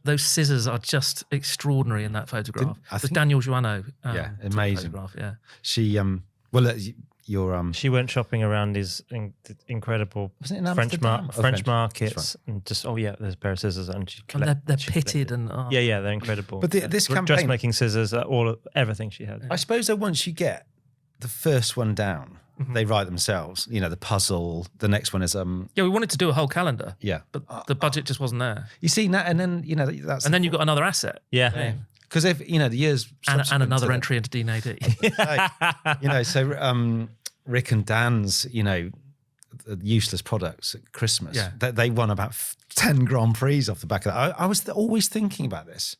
those scissors are just extraordinary in that photograph. It's Daniel Joanneau. Amazing. Photograph, yeah. She she went shopping around his incredible French markets and just there's a pair of scissors and they're pitted and they're incredible. But this campaign, dressmaking scissors, everything she had. I suppose that once you get the first one down, they write themselves. You know, the puzzle. The next one is we wanted to do a whole calendar. Yeah, but the budget just wasn't there. You see that, and then that's and then you've got another asset. Yeah. Because if the years and another entry into Dean AD. So Rick and Dan's useless products at Christmas. Yeah. They won about 10 Grand Prix off the back of that. I was always thinking about this.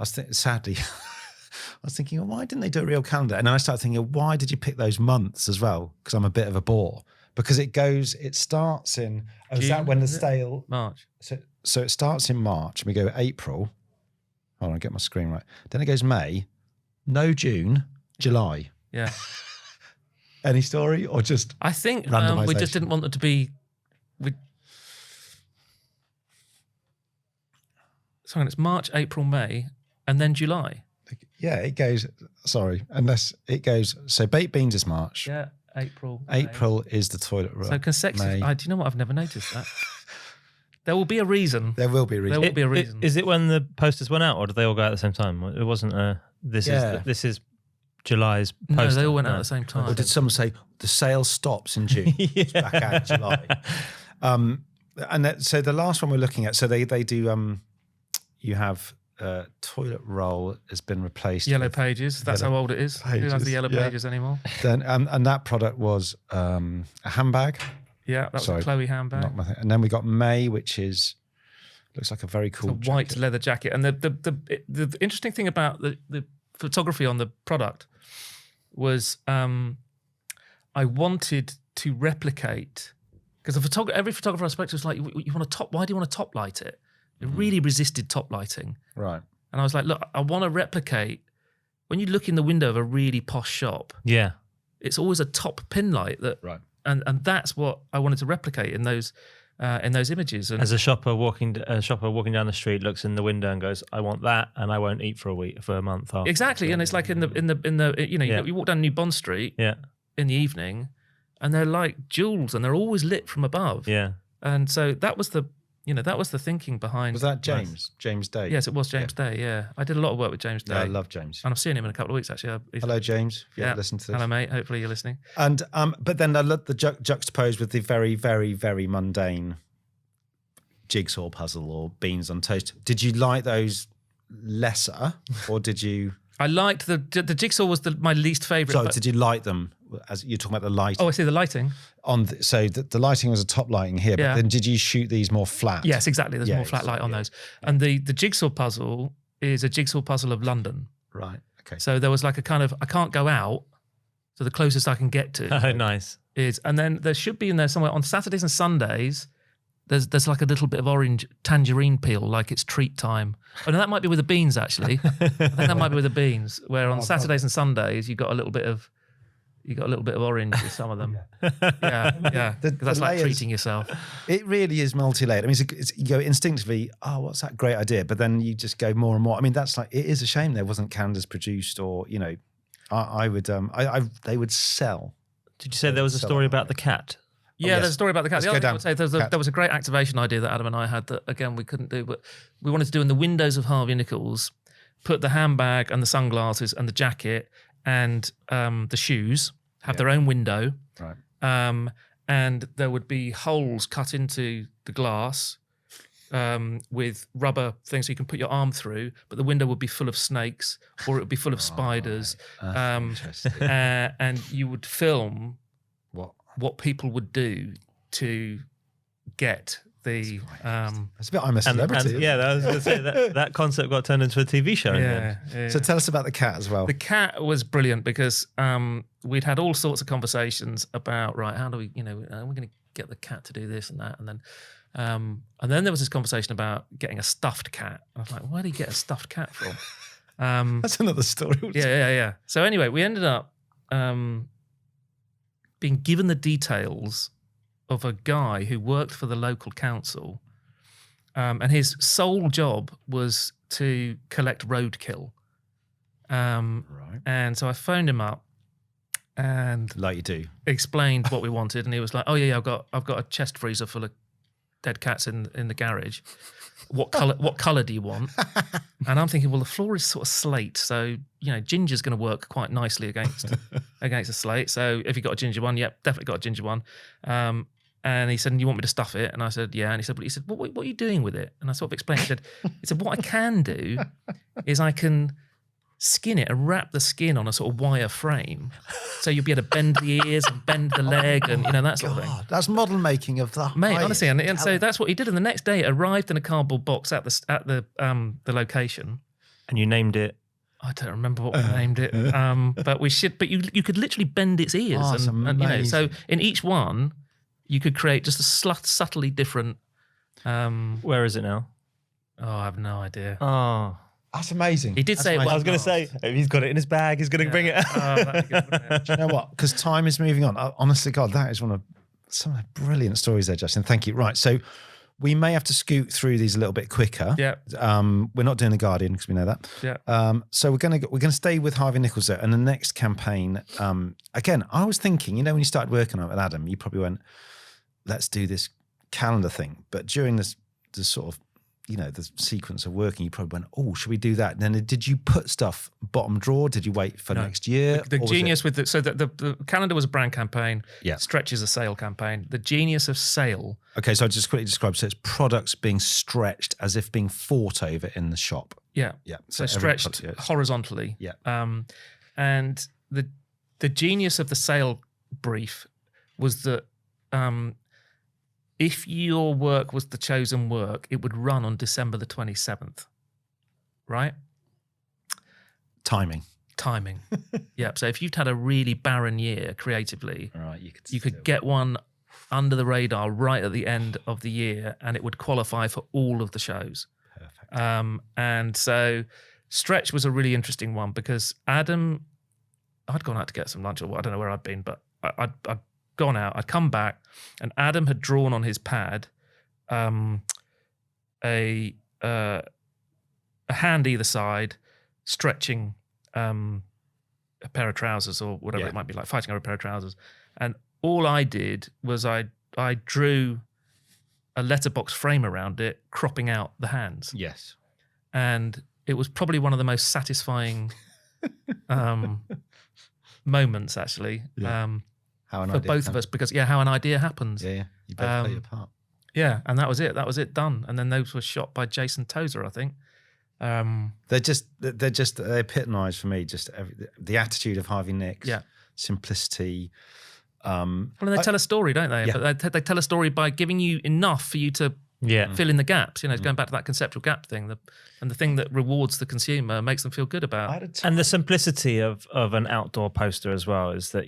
Sadly, I was thinking, why didn't they do a real calendar? And then I started thinking, why did you pick those months as well? Because I'm a bit of a bore. Because it starts in is that when the stale March? So it starts in March and we go April. Hold on, get my screen right. Then it goes May, no June, July. Yeah. Any story or just I think randomisation? We just didn't want it to be. Sorry, it's March, April, May, and then July. Yeah, it goes. Sorry, unless it goes. So baked beans is March. Yeah, April. April is the toilet roll. So consecutive. Do you know what? I've never noticed that. There will be a reason. There will be a reason. There will be a reason. Is it when the posters went out, or did they all go out at the same time? It wasn't this is July's poster. No, they all went out at the same time. Or did someone say the sale stops in June? It's back out in July. So the last one we're looking at, so they do. You have toilet roll has been replaced. Yellow Pages. That's how old it is. Who has the Yellow Pages anymore? Then and that product was a handbag. Yeah, that was a Chloe handbag. Not my thing. And then we got May, which looks like a very cool white leather jacket. And the interesting thing about the photography on the product was I wanted to replicate, because every photographer I spoke to was like, why do you want to top light it? It really resisted top lighting. Right. And I was like, look, I want to replicate, when you look in the window of a really posh shop, it's always a top pin light right. And that's what I wanted to replicate in those images. And as a shopper walking down the street looks in the window and goes, I want that, and I won't eat for a month after. Exactly. And it's like in the you walk down New Bond Street in the evening, and they're like jewels, and they're always lit from above. Yeah. And so that was the thinking behind. Was that James? James Day? Yes, it was James Day. Yeah, I did a lot of work with James Day. Yeah, I love James. And I'm seeing him in a couple of weeks actually. Hello, James. If you ever listen to this. Hello, mate. Hopefully you're listening. And but then I love the juxtaposed with the very, very, very mundane jigsaw puzzle or beans on toast. Did you like those lesser, or did you? I liked the jigsaw was my least favourite. So did you like them? As you're talking about the lighting. Oh, I see the lighting. So the lighting was a top lighting here, but then did you shoot these more flat? Yes, exactly. There's more flat light on those. And the jigsaw puzzle is a jigsaw puzzle of London. Right. Okay. So there was like a kind of, I can't go out, so the closest I can get to. Oh, nice. And then there should be in there somewhere on Saturdays and Sundays. There's like a little bit of orange tangerine peel, like it's treat time. Oh no, that might be with the beans actually. I think that might be with the beans. Where on Saturdays and Sundays you got a little bit of orange with some of them. Yeah. Because that's like treating yourself. It really is multi-layered. I mean, you go instinctively, oh, what's that great idea? But then you just go more and more. I mean, that's like, it is a shame there wasn't calendars produced, or they would sell. Did you say there was a story about the cat? Yeah, there's a story about the cat. Let's The other go thing I would say, there was a great activation idea that Adam and I had that, again, we couldn't do, but we wanted to do in the windows of Harvey Nichols, put the handbag and the sunglasses and the jacket and the shoes, have their own window. Right. And there would be holes cut into the glass with rubber things so you can put your arm through, but the window would be full of snakes or it would be full of spiders. Interesting. And you would film what people would do to get the it's a bit I'm a Celebrity. I was going to say that concept got turned into a TV show. Yeah. So tell us about the cat as well. The cat was brilliant because we'd had all sorts of conversations about, right, how do we, we're going to get the cat to do this and that, and then there was this conversation about getting a stuffed cat. I was like, where do you get a stuffed cat from? That's another story. Yeah. So anyway, we ended up being given the details of a guy who worked for the local council, and his sole job was to collect roadkill. Right. And so I phoned him up and Like you do. explained what we wanted, and he was like, "Oh yeah, I've got a chest freezer full of dead cats in the garage. What color do you want?" And I'm thinking, well, the floor is sort of slate, so ginger's going to work quite nicely against a slate. So if you got a ginger one, yep, definitely got a ginger one. And he said, "And you want me to stuff it?" And I said, "Yeah." And he said, "What are you doing with it?" And I sort of explained. He said, "What I can do is I can skin it and wrap the skin on a sort of wire frame, so you'll be able to bend the ears and bend the leg and that sort of thing." That's model making of the Mate, honestly, and so that's what he did. And the next day, it arrived in a cardboard box at the location. And you named it. I don't remember what we named it, but you could literally bend its ears, that's and so in each one, you could create just a subtly different. Where is it now? Oh, I have no idea. Oh, That's amazing. He did say it I was. was going to say, he's got it in his bag. He's going to bring it. That'd be good, wouldn't it? Do you know what? Because time is moving on. Honestly, God, that is one of some of the brilliant stories there, Justin. Thank you. Right, so we may have to scoot through these a little bit quicker. Yeah. We're not doing the Guardian because we know that. Yeah. So we're gonna stay with Harvey Nichols there, and the next campaign. Again, I was thinking, when you started working on it with Adam, you probably went, "Let's do this calendar thing." But during this sort of the sequence of working, you probably went, "Oh, should we do that?" And then did you put stuff bottom drawer? Did you wait for next year? The genius with the calendar was a brand campaign. Yeah. Stretch is a sale campaign. The genius of sale. Okay, so I'll just quickly describe. So it's products being stretched as if being fought over in the shop. Yeah. Yeah. So every stretched product, yeah. horizontally. Yeah. And the genius of the sale brief was that if your work was the chosen work, it would run on December the 27th, right? Timing. Yep. So if you'd had a really barren year creatively, Right, you could get one under the radar right at the end of the year, and it would qualify for all of the shows. Perfect. And so Stretch was a really interesting one because Adam, I'd gone out to get some lunch, or I don't know where I'd been, but I'd gone out, I'd come back, and Adam had drawn on his pad a hand either side, stretching a pair of trousers or whatever it might be, like fighting over a pair of trousers. And all I did was I drew a letterbox frame around it, cropping out the hands. Yes. And it was probably one of the most satisfying moments, actually. Yeah. How an for idea both of us, because how an idea happes. Yeah. You better play your part. Yeah, and that was it done. And then those were shot by Jason Tozer, I think. They epitomise for me just the attitude of Harvey Nicks. Yeah. Simplicity. Well, they tell a story, don't they? Yeah. But they tell a story by giving you enough for you to fill in the gaps. It's going back to that conceptual gap thing, and the thing that rewards the consumer makes them feel good about. And the simplicity of an outdoor poster as well is that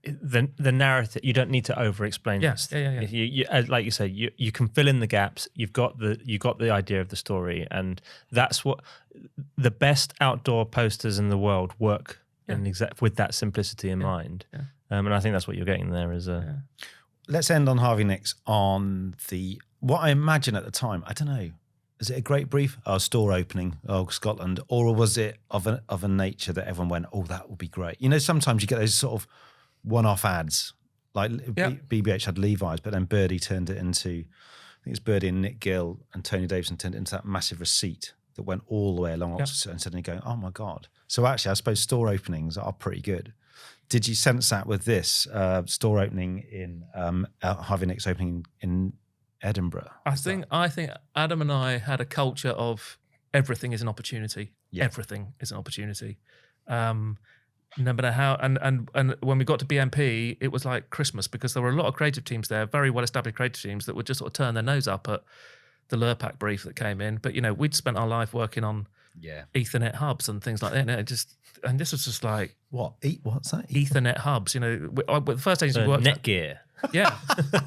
the narrative, you don't need to over-explain this. Yeah. You, like you say, you can fill in the gaps. You've got the idea of the story, and that's what the best outdoor posters in the world work with that simplicity in mind. Yeah. And I think that's what you're getting there. Let's end on Harvey Nicks on what I imagine at the time. I don't know. Is it a great brief? Oh, store opening, Scotland, or was it of a nature that everyone went, "Oh, that would be great"? Sometimes you get those sort of one-off ads, like BBH had Levi's, but then Birdie turned it into, I think it's Birdie and Nick Gill and Tony Davidson turned it into that massive receipt that went all the way along Oxford, and suddenly going, "Oh my God." So actually, I suppose store openings are pretty good. Did you sense that with this store opening in Harvey Nicks opening in Edinburgh? I think Adam and I had a culture of everything is an opportunity. Yeah. Everything is an opportunity. No matter how, and when we got to BMP, it was like Christmas because there were a lot of creative teams there, very well-established creative teams that would just sort of turn their nose up at the Lurpak brief that came in. But we'd spent our life working on Ethernet hubs and things like that. And this was just like What's that? Ethernet hubs. You know, the first agency we worked at, Netgear. yeah,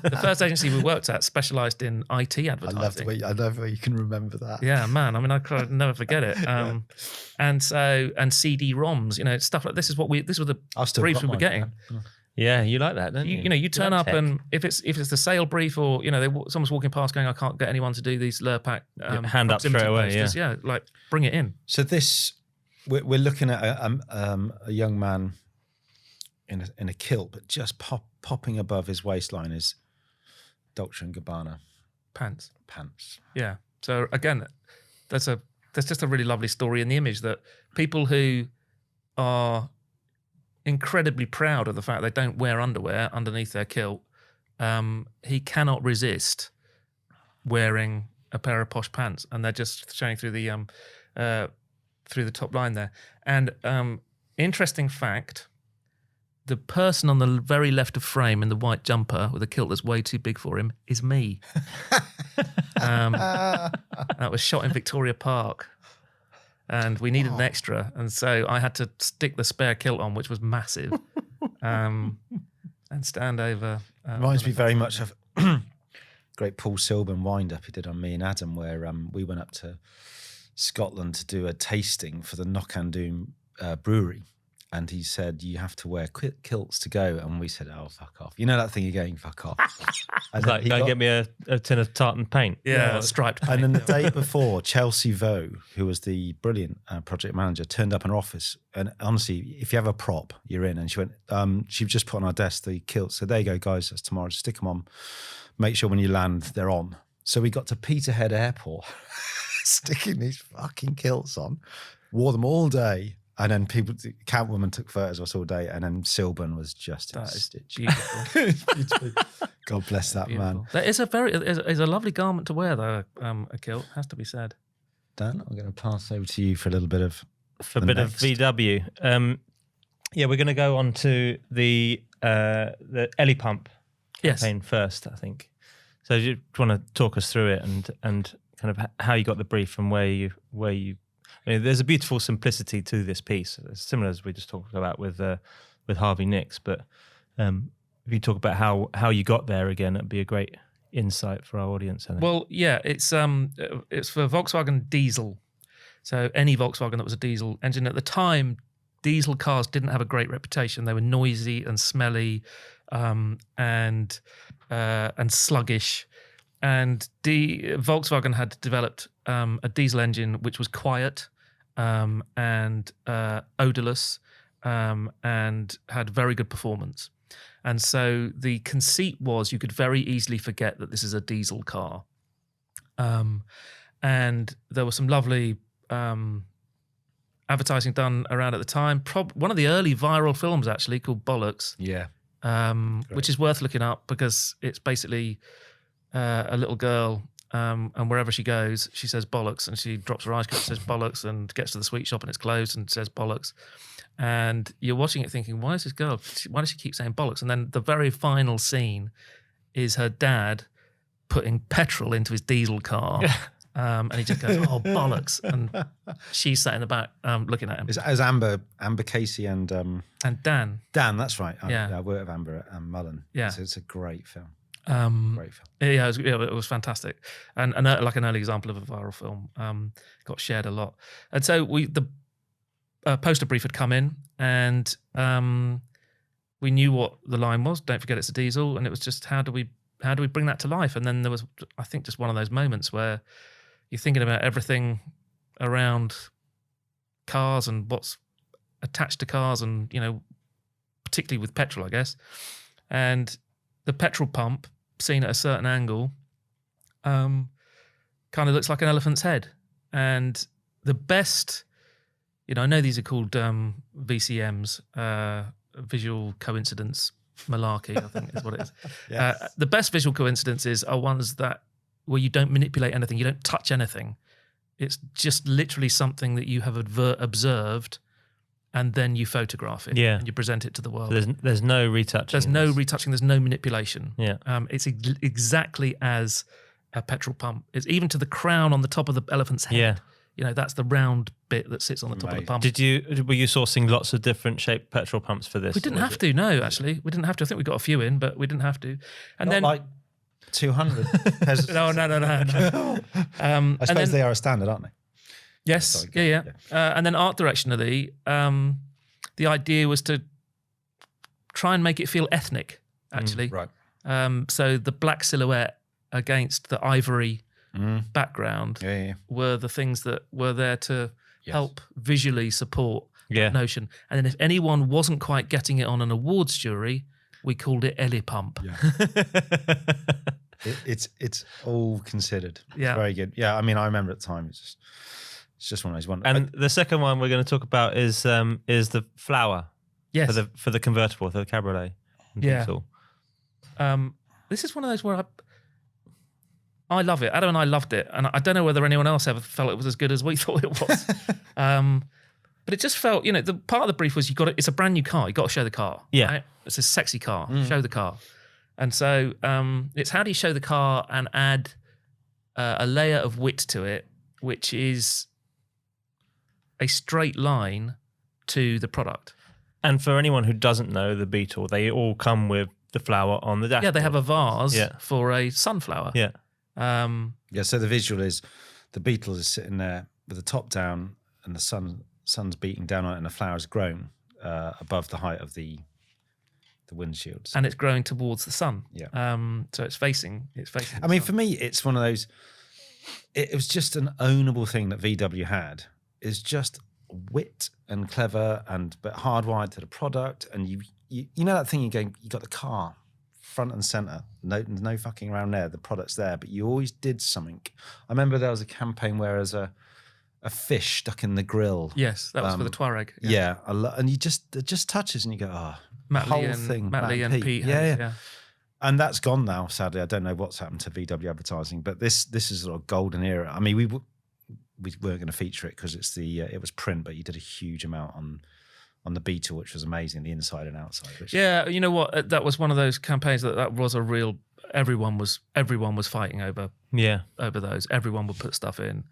the first agency we worked at specialised in IT advertising. I love the way you can remember that. Yeah, man. I mean, I could never forget it. And CD-ROMs, you know, stuff like this is what this were the briefs we were getting. Yeah, you like that, don't you? You know, you turn like up tech. and if it's the sale brief or, you know, someone's walking past going, I can't get anyone to do these Lurpak hand up straight away, posters. Yeah, like bring it in. So we're looking at a young man in a kilt, but just popping above his waistline is Dolce & Gabbana Pants. Yeah. So again, there's just a really lovely story in the image that people who are incredibly proud of the fact they don't wear underwear underneath their kilt, he cannot resist wearing a pair of posh pants, and they're just showing through the top line there. And interesting fact, the person on the very left of frame in the white jumper with a kilt that's way too big for him is me. That was shot in Victoria Park. And we needed an extra. And so I had to stick the spare kilt on, which was massive, and stand over. Reminds me very much of great Paul Silburn wind-up he did on me and Adam, where we went up to Scotland to do a tasting for the Knockandoo brewery. And he said, you have to wear kilts to go. And we said, oh, fuck off. You know that thing, you're going, fuck off. And Like, go get me a tin of tartan paint. Yeah, striped paint. And then the day before, Chelsea Vo, who was the brilliant project manager, turned up in our office. And honestly, if you have a prop, you're in. And she went, she just put on our desk the kilts. So there you go, guys, that's tomorrow. Just stick them on. Make sure when you land, they're on. So we got to Peterhead Airport, sticking these fucking kilts on, wore them all day. And then the Catwoman took photos of us all day, and then Silburn was just in stitch. Beautiful. God bless that man. That is a lovely garment to wear, though. A kilt has to be said. Dan, I'm going to pass over to you for a little bit of VW. Yeah, we're going to go on to the Ellie Pump campaign first, I think. So do you want to talk us through it and kind of how you got the brief and where you I mean, there's a beautiful simplicity to this piece, similar as we just talked about with Harvey Nichols. But if you talk about how you got there again, it'd be a great insight for our audience. I think. Well, yeah, it's for Volkswagen diesel. So any Volkswagen that was a diesel engine at the time, diesel cars didn't have a great reputation. They were noisy and smelly, and sluggish. And Volkswagen had developed a diesel engine which was quiet and odorless and had very good performance. And so the conceit was you could very easily forget that this is a diesel car. And there was some lovely advertising done around at the time. One of the early viral films, actually, called Bollocks. Yeah. Which is worth looking up because it's basically a little girl, and wherever she goes, she says bollocks, and she drops her ice cream, says bollocks, and gets to the sweet shop and it's closed and says bollocks. And you're watching it thinking, why does she keep saying bollocks? And then the very final scene is her dad putting petrol into his diesel car. And he just goes, oh, bollocks. And she's sat in the back looking at him. As Amber Casey and Dan. Dan, that's right. Yeah. I worked with Amber at Mullen. Yeah. So it's a great film. Great film. Yeah, it was fantastic. And like an early example of a viral film. Got shared a lot. And so the poster brief had come in, and we knew what the line was. Don't forget it's a diesel. And it was just, how do we bring that to life? And then there was, I think, just one of those moments where you're thinking about everything around cars and what's attached to cars, and, you know, particularly with petrol, I guess. And the petrol pump, seen at a certain angle, kind of looks like an elephant's head. And the best, you know, I know these are called VCMs, visual coincidence malarkey, I think is what it is. Yes. The best visual coincidences are ones where you don't manipulate anything, you don't touch anything. It's just literally something that you have observed, and then you photograph it, and you present it to the world. So there's no retouching. There's no retouching. There's no manipulation. Yeah, it's exactly as a petrol pump. It's even to the crown on the top of the elephant's head. That's the round bit that sits on the top of the pump. Were you sourcing lots of different shaped petrol pumps for this? We didn't have to. No, actually, we didn't have to. I think we got a few in, but we didn't have to. And Not then like 200. no. I suppose they are a standard, aren't they? Yes, Sorry, yeah. And then art directionally, the idea was to try and make it feel ethnic, actually. Right. So the black silhouette against the ivory background were the things that were there to help visually support that notion. And then if anyone wasn't quite getting it on an awards jury, we called it Ellie Pump. Yeah. It's all considered. Yeah. It's very good. Yeah, I mean, I remember at the time, it's just one of those ones. And the second one we're going to talk about is the flower. Yes. For the convertible, for the cabriolet. Yeah. This is one of those where I love it. Adam and I loved it, and I don't know whether anyone else ever felt it was as good as we thought it was. But it just felt, the part of the brief was it's a brand new car. You got to show the car. Yeah, right? It's a sexy car. Show the car, and so it's how do you show the car and add a layer of wit to it, which is a straight line to the product. And for anyone who doesn't know the Beetle, they all come with the flower on the dashboard. Yeah, they have a vase for a sunflower. Yeah. So the visual is the Beetle is sitting there with the top down and the sun's beating down on it and the flower's grown above the height of the windshields. And it's growing towards the sun. Yeah. So it's facing I mean, for me, it's one of those, it was just an ownable thing that VW had. It's just wit and clever but hardwired to the product. And you know that thing you got the car front and center, no fucking around there, the product's there, but you always did something. I remember there was a campaign where there's a fish stuck in the grill. Yes, that was for the Touareg. Yeah, and it just touches and you go, Matt whole Lee thing. Matt Lee and Pete. Yeah. And that's gone now, sadly. I don't know what's happened to VW advertising, but this is a sort of golden era. I mean, we weren't going to feature it because it's it was print, but you did a huge amount on the Beetle, which was amazing, the inside and outside. Yeah, you know what? That was one of those campaigns that was a real. Everyone was fighting over those. Everyone would put stuff in,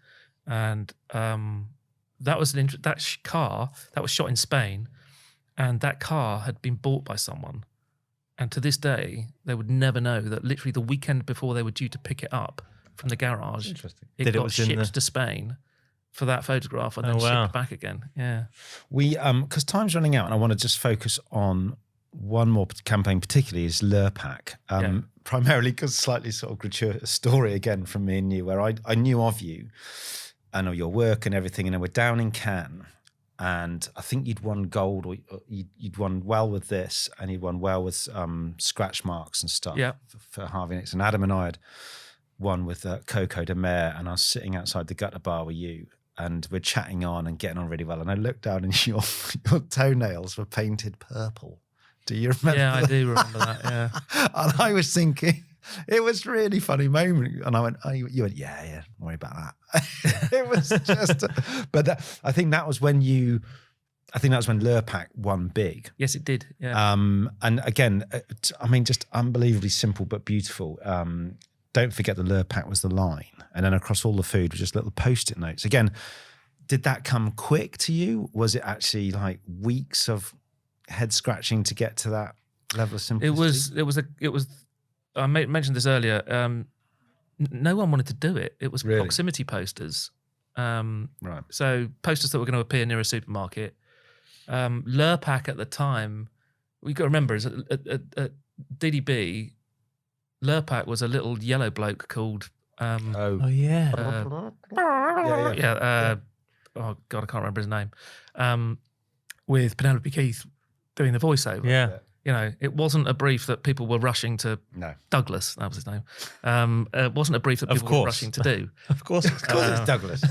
and that was that car that was shot in Spain, and that car had been bought by someone, and to this day they would never know that literally the weekend before they were due to pick it up from the garage, it got shipped to Spain for that photograph and then shipped back again. Yeah. We, because time's running out and I want to just focus on one more campaign, particularly is Lurpak. Primarily because slightly sort of gratuitous story again from me and you, where I knew of you, I know your work and everything, and then we're down in Cannes and I think you'd won gold or you'd won well with this and you'd won well with scratch marks and stuff for Harvey Nichols. And Adam and I had won with Coco de Mer, and I was sitting outside the gutter bar with you and we're chatting on and getting on really well. And I looked down and your toenails were painted purple. Do you remember that? I do remember that, yeah. And I was thinking, it was a really funny moment. And I went, you went, yeah, don't worry about that. It was just, I think that was when Lurpak won big. Yes, it did, yeah. And again, I mean, just unbelievably simple but beautiful. Don't forget the Lurpak was the line. And then across all the food were just little Post-it notes. Again, did that come quick to you? Was it actually like weeks of head scratching to get to that level of simplicity? It was. I mentioned this earlier. No one wanted to do it. It was proximity posters. Right. So posters that were going to appear near a supermarket. Lurpak at the time, we got to remember, is at DDB, Lurpak was a little yellow bloke called. Oh God, I can't remember his name. With Penelope Keith doing the voiceover. Yeah. You know, it wasn't a brief that people were rushing to. No. Douglas, that was his name. It wasn't a brief that people were rushing to do. Of course it's Douglas.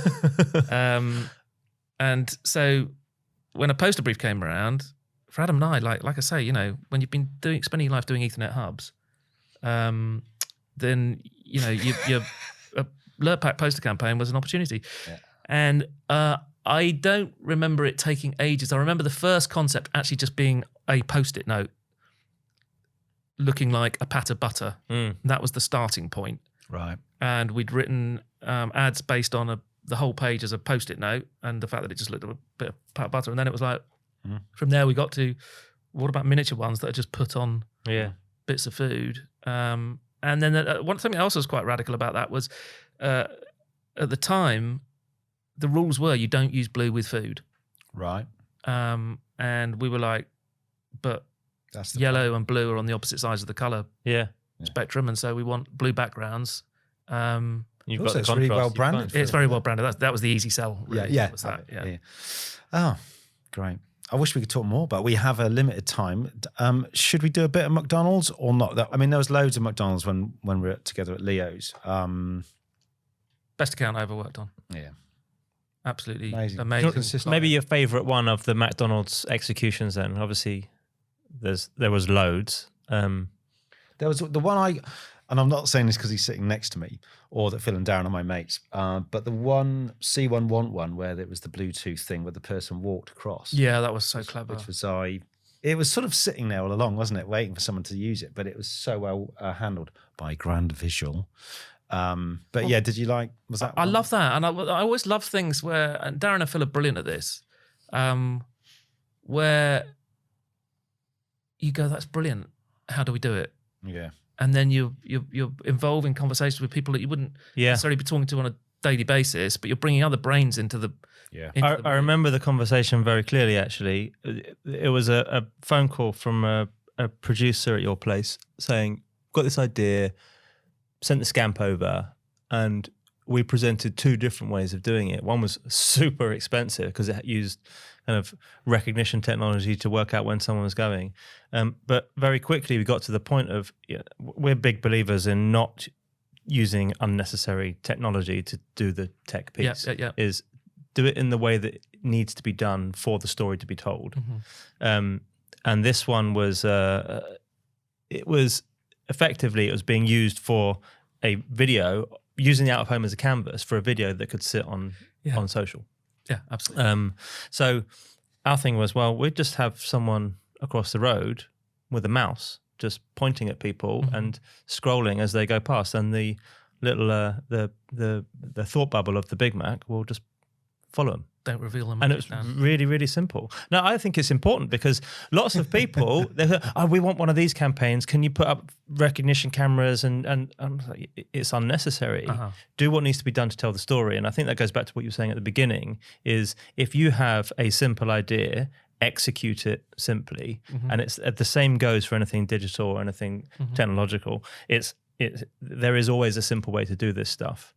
And so when a poster brief came around, for Adam and I, like I say, you know, when you've been spending your life doing Ethernet hubs, then, you know, your Lurpak poster campaign was an opportunity. Yeah. And I don't remember it taking ages. I remember the first concept actually just being a Post-it note looking like a pat of butter. That was the starting point. Right. And we'd written ads based on the whole page as a post-it note, and the fact that it just looked like a bit of pat butter. And then it was like, from there we got to, what about miniature ones that are just put on bits of food? And then something else was quite radical about that was, at the time, the rules were you don't use blue with food. Right. And we were like, but That's the yellow and blue are on the opposite sides of the colour Yeah. spectrum, and so we want blue backgrounds. You've Also, got the it's really contrast. well You've branded. got- It's very well branded. That was the easy sell. Really, Yeah. was that, yeah. Oh, great. I wish we could talk more, but we have a limited time. Should we do a bit of McDonald's or not? I mean, there was loads of McDonald's when we were together at Leo's. Best account I ever worked on. Yeah. Absolutely Amazing. amazing. Consistent. Maybe your favourite one of the McDonald's executions then. Obviously, there was loads. There was the one and I'm not saying this because he's sitting next to me or that Phil and Darren are my mates, but the one, see one, want one, where there was the Bluetooth thing where the person walked across. Yeah, that was so clever. Which was it was sort of sitting there all along, wasn't it? Waiting for someone to use it, but it was so well handled by Grand Visual. But yeah, did you was that I one? love that. And I always love things where, and Darren and Phil are brilliant at this, where you go, that's brilliant. How do we do it? Yeah. And then you're involved in conversations with people that you wouldn't necessarily be talking to on a daily basis, but you're bringing other brains into the. Yeah. I remember the conversation very clearly, actually. It was a phone call from a producer at your place saying, got this idea, sent the scamp over, and we presented two different ways of doing it. One was super expensive because it used kind of recognition technology to work out when someone was going. But very quickly we got to the point of, we're big believers in not using unnecessary technology to do the tech piece. Is do it in the way that it needs to be done for the story to be told. And this one was, it was being used for a video, using the out of home as a canvas for a video that could sit on social. Yeah, absolutely. So our thing was, well, we'd just have someone across the road with a mouse just pointing at people and scrolling as they go past, and the little the thought bubble of the Big Mac will just follow them. Don't reveal them. And it's really, really simple. Now, I think it's important because lots of people, they go, oh, we want one of these campaigns. Can you put up recognition cameras? And I'm like, it's unnecessary. Do what needs to be done to tell the story. And I think that goes back to what you were saying at the beginning, is if you have a simple idea, execute it simply. And it's the same goes for anything digital or anything technological. There is always a simple way to do this stuff.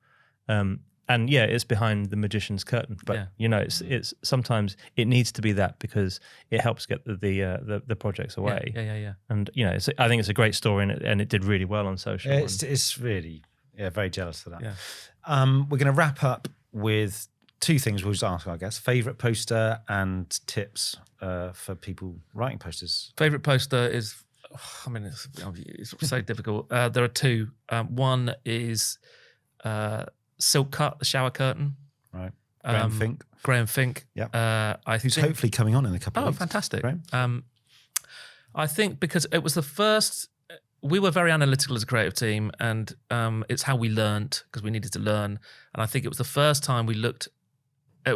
And yeah, it's behind the magician's curtain, but it's sometimes it needs to be that because it helps get the projects away. Yeah. And I think it's a great story, and it did really well on social. It's really very jealous of that. Yeah. We're going to wrap up with two things we'll just ask, I guess: favorite poster and tips for people writing posters. Favorite poster is, it's so difficult. There are two. One is. Silk Cut, the shower curtain. Right. Graham Fink. Yeah. Who's hopefully coming on in a couple of weeks. Oh, fantastic. Graham. I think because it was the first, we were very analytical as a creative team, and it's how we learnt because we needed to learn. And I think it was the first time we looked at,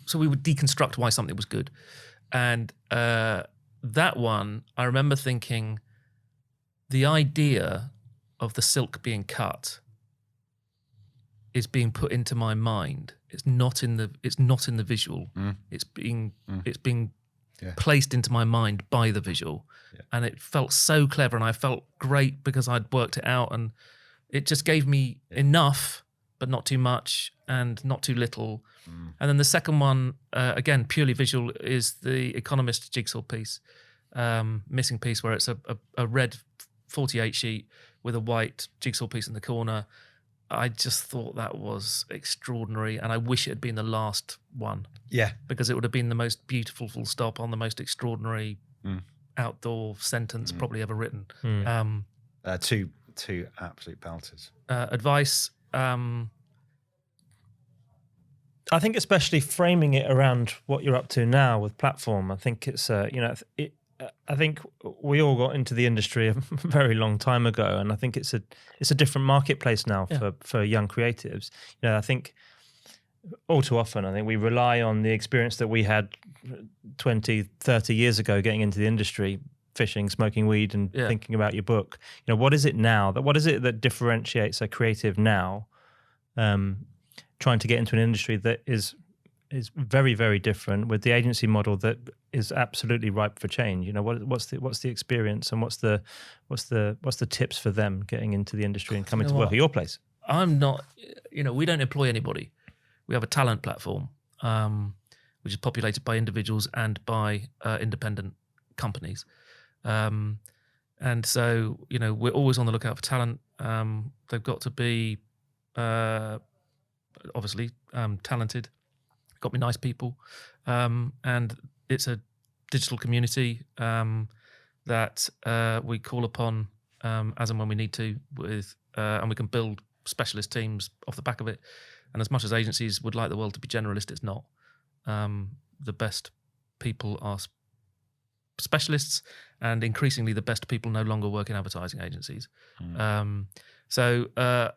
so we would deconstruct why something was good. And that one, I remember thinking the idea of the silk being cut is being put into my mind. It's not in the visual. It's being placed into my mind by the visual. Yeah. And it felt so clever, and I felt great because I'd worked it out, and it just gave me enough, but not too much and not too little. And then the second one, again, purely visual, is the Economist jigsaw piece, missing piece, where it's a red 48 sheet with a white jigsaw piece in the corner. I just thought that was extraordinary, and I wish it had been the last one. Yeah. Because it would have been the most beautiful full stop on the most extraordinary outdoor sentence probably ever written. Two absolute belters. Advice. I think especially framing it around what you're up to now with platform. I think it's I think we all got into the industry a very long time ago, and I think it's a different marketplace now for young creatives. I think all too often, I think we rely on the experience that we had 20, 30 years ago getting into the industry, fishing, smoking weed, and thinking about your book. What is it now? What is it that differentiates a creative now, trying to get into an industry that is very, very different, with the agency model that is absolutely ripe for change? What's the experience, and what's the tips for them getting into the industry and coming to work at your place? I'm not, we don't employ anybody. We have a talent platform, which is populated by individuals and by independent companies. And so, we're always on the lookout for talent. They've got to be obviously talented, got to be nice people. And it's a digital community that we call upon as and when we need to, and we can build specialist teams off the back of it. And as much as agencies would like the world to be generalist, it's not. The best people are specialists, and increasingly the best people no longer work in advertising agencies. So I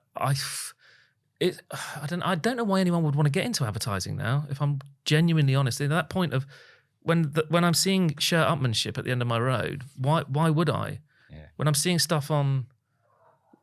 don't know why anyone would want to get into advertising now, if I'm genuinely honest. At that point of when I'm seeing shirt upmanship at the end of my road, why would I? Yeah. When I'm seeing stuff on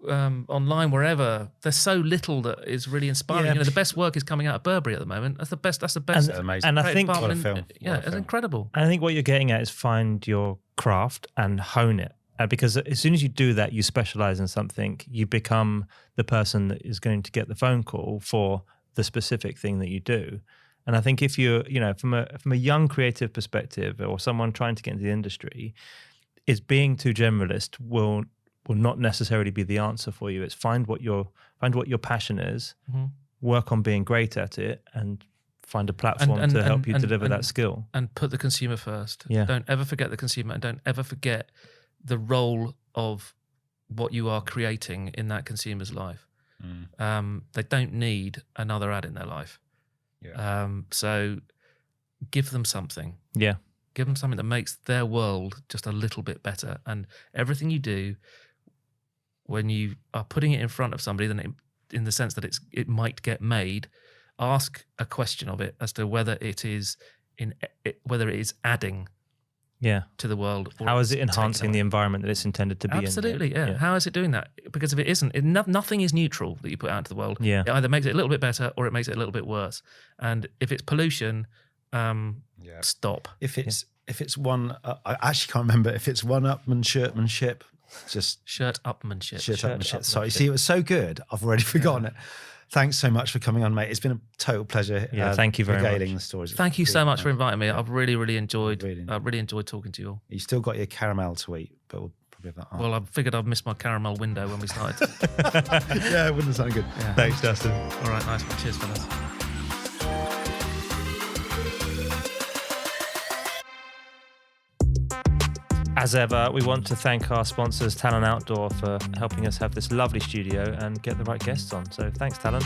online, wherever, there's so little that is really inspiring. The best work is coming out of Burberry at the moment. That's the best. And amazing. And I think what a film. It's incredible. And I think what you're getting at is find your craft and hone it. Because as soon as you do that, you specialize in something, you become the person that is going to get the phone call for the specific thing that you do. And I think if you're, from a young creative perspective, or someone trying to get into the industry, is being too generalist will not necessarily be the answer for you. It's find what your passion is, work on being great at it, and find a platform to help you deliver that skill. And put the consumer first. Yeah. Don't ever forget the consumer, and don't ever forget the role of what you are creating in that consumer's life. They don't need another ad in their life. Yeah. So give them something. Yeah. Give them something that makes their world just a little bit better. And everything you do, when you are putting it in front of somebody, then in the sense that it might get made, ask a question of it as to whether it is adding to the world. How is it enhancing the environment that it's intended to be in? Absolutely, yeah. How is it doing that? Because if it isn't, nothing is neutral that you put out into the world. Yeah. It either makes it a little bit better or it makes it a little bit worse. And if it's pollution, stop. If it's one, I actually can't remember if it's one-upmanship, just shirt-upmanship. Sorry, see, it was so good, I've already forgotten it. Thanks so much for coming on, mate. It's been a total pleasure. Thank you very much. The stories. Thank you so much for inviting me. I've really enjoyed talking to you all. You still got your caramel to eat, but we'll probably have that on. Well, I figured I'd missed my caramel window when we started. Yeah, it wouldn't have sounded good. Yeah. Thanks, Justin. All right, nice one. Cheers, fellas. As ever, we want to thank our sponsors, Talon Outdoor, for helping us have this lovely studio and get the right guests on. So thanks, Talon.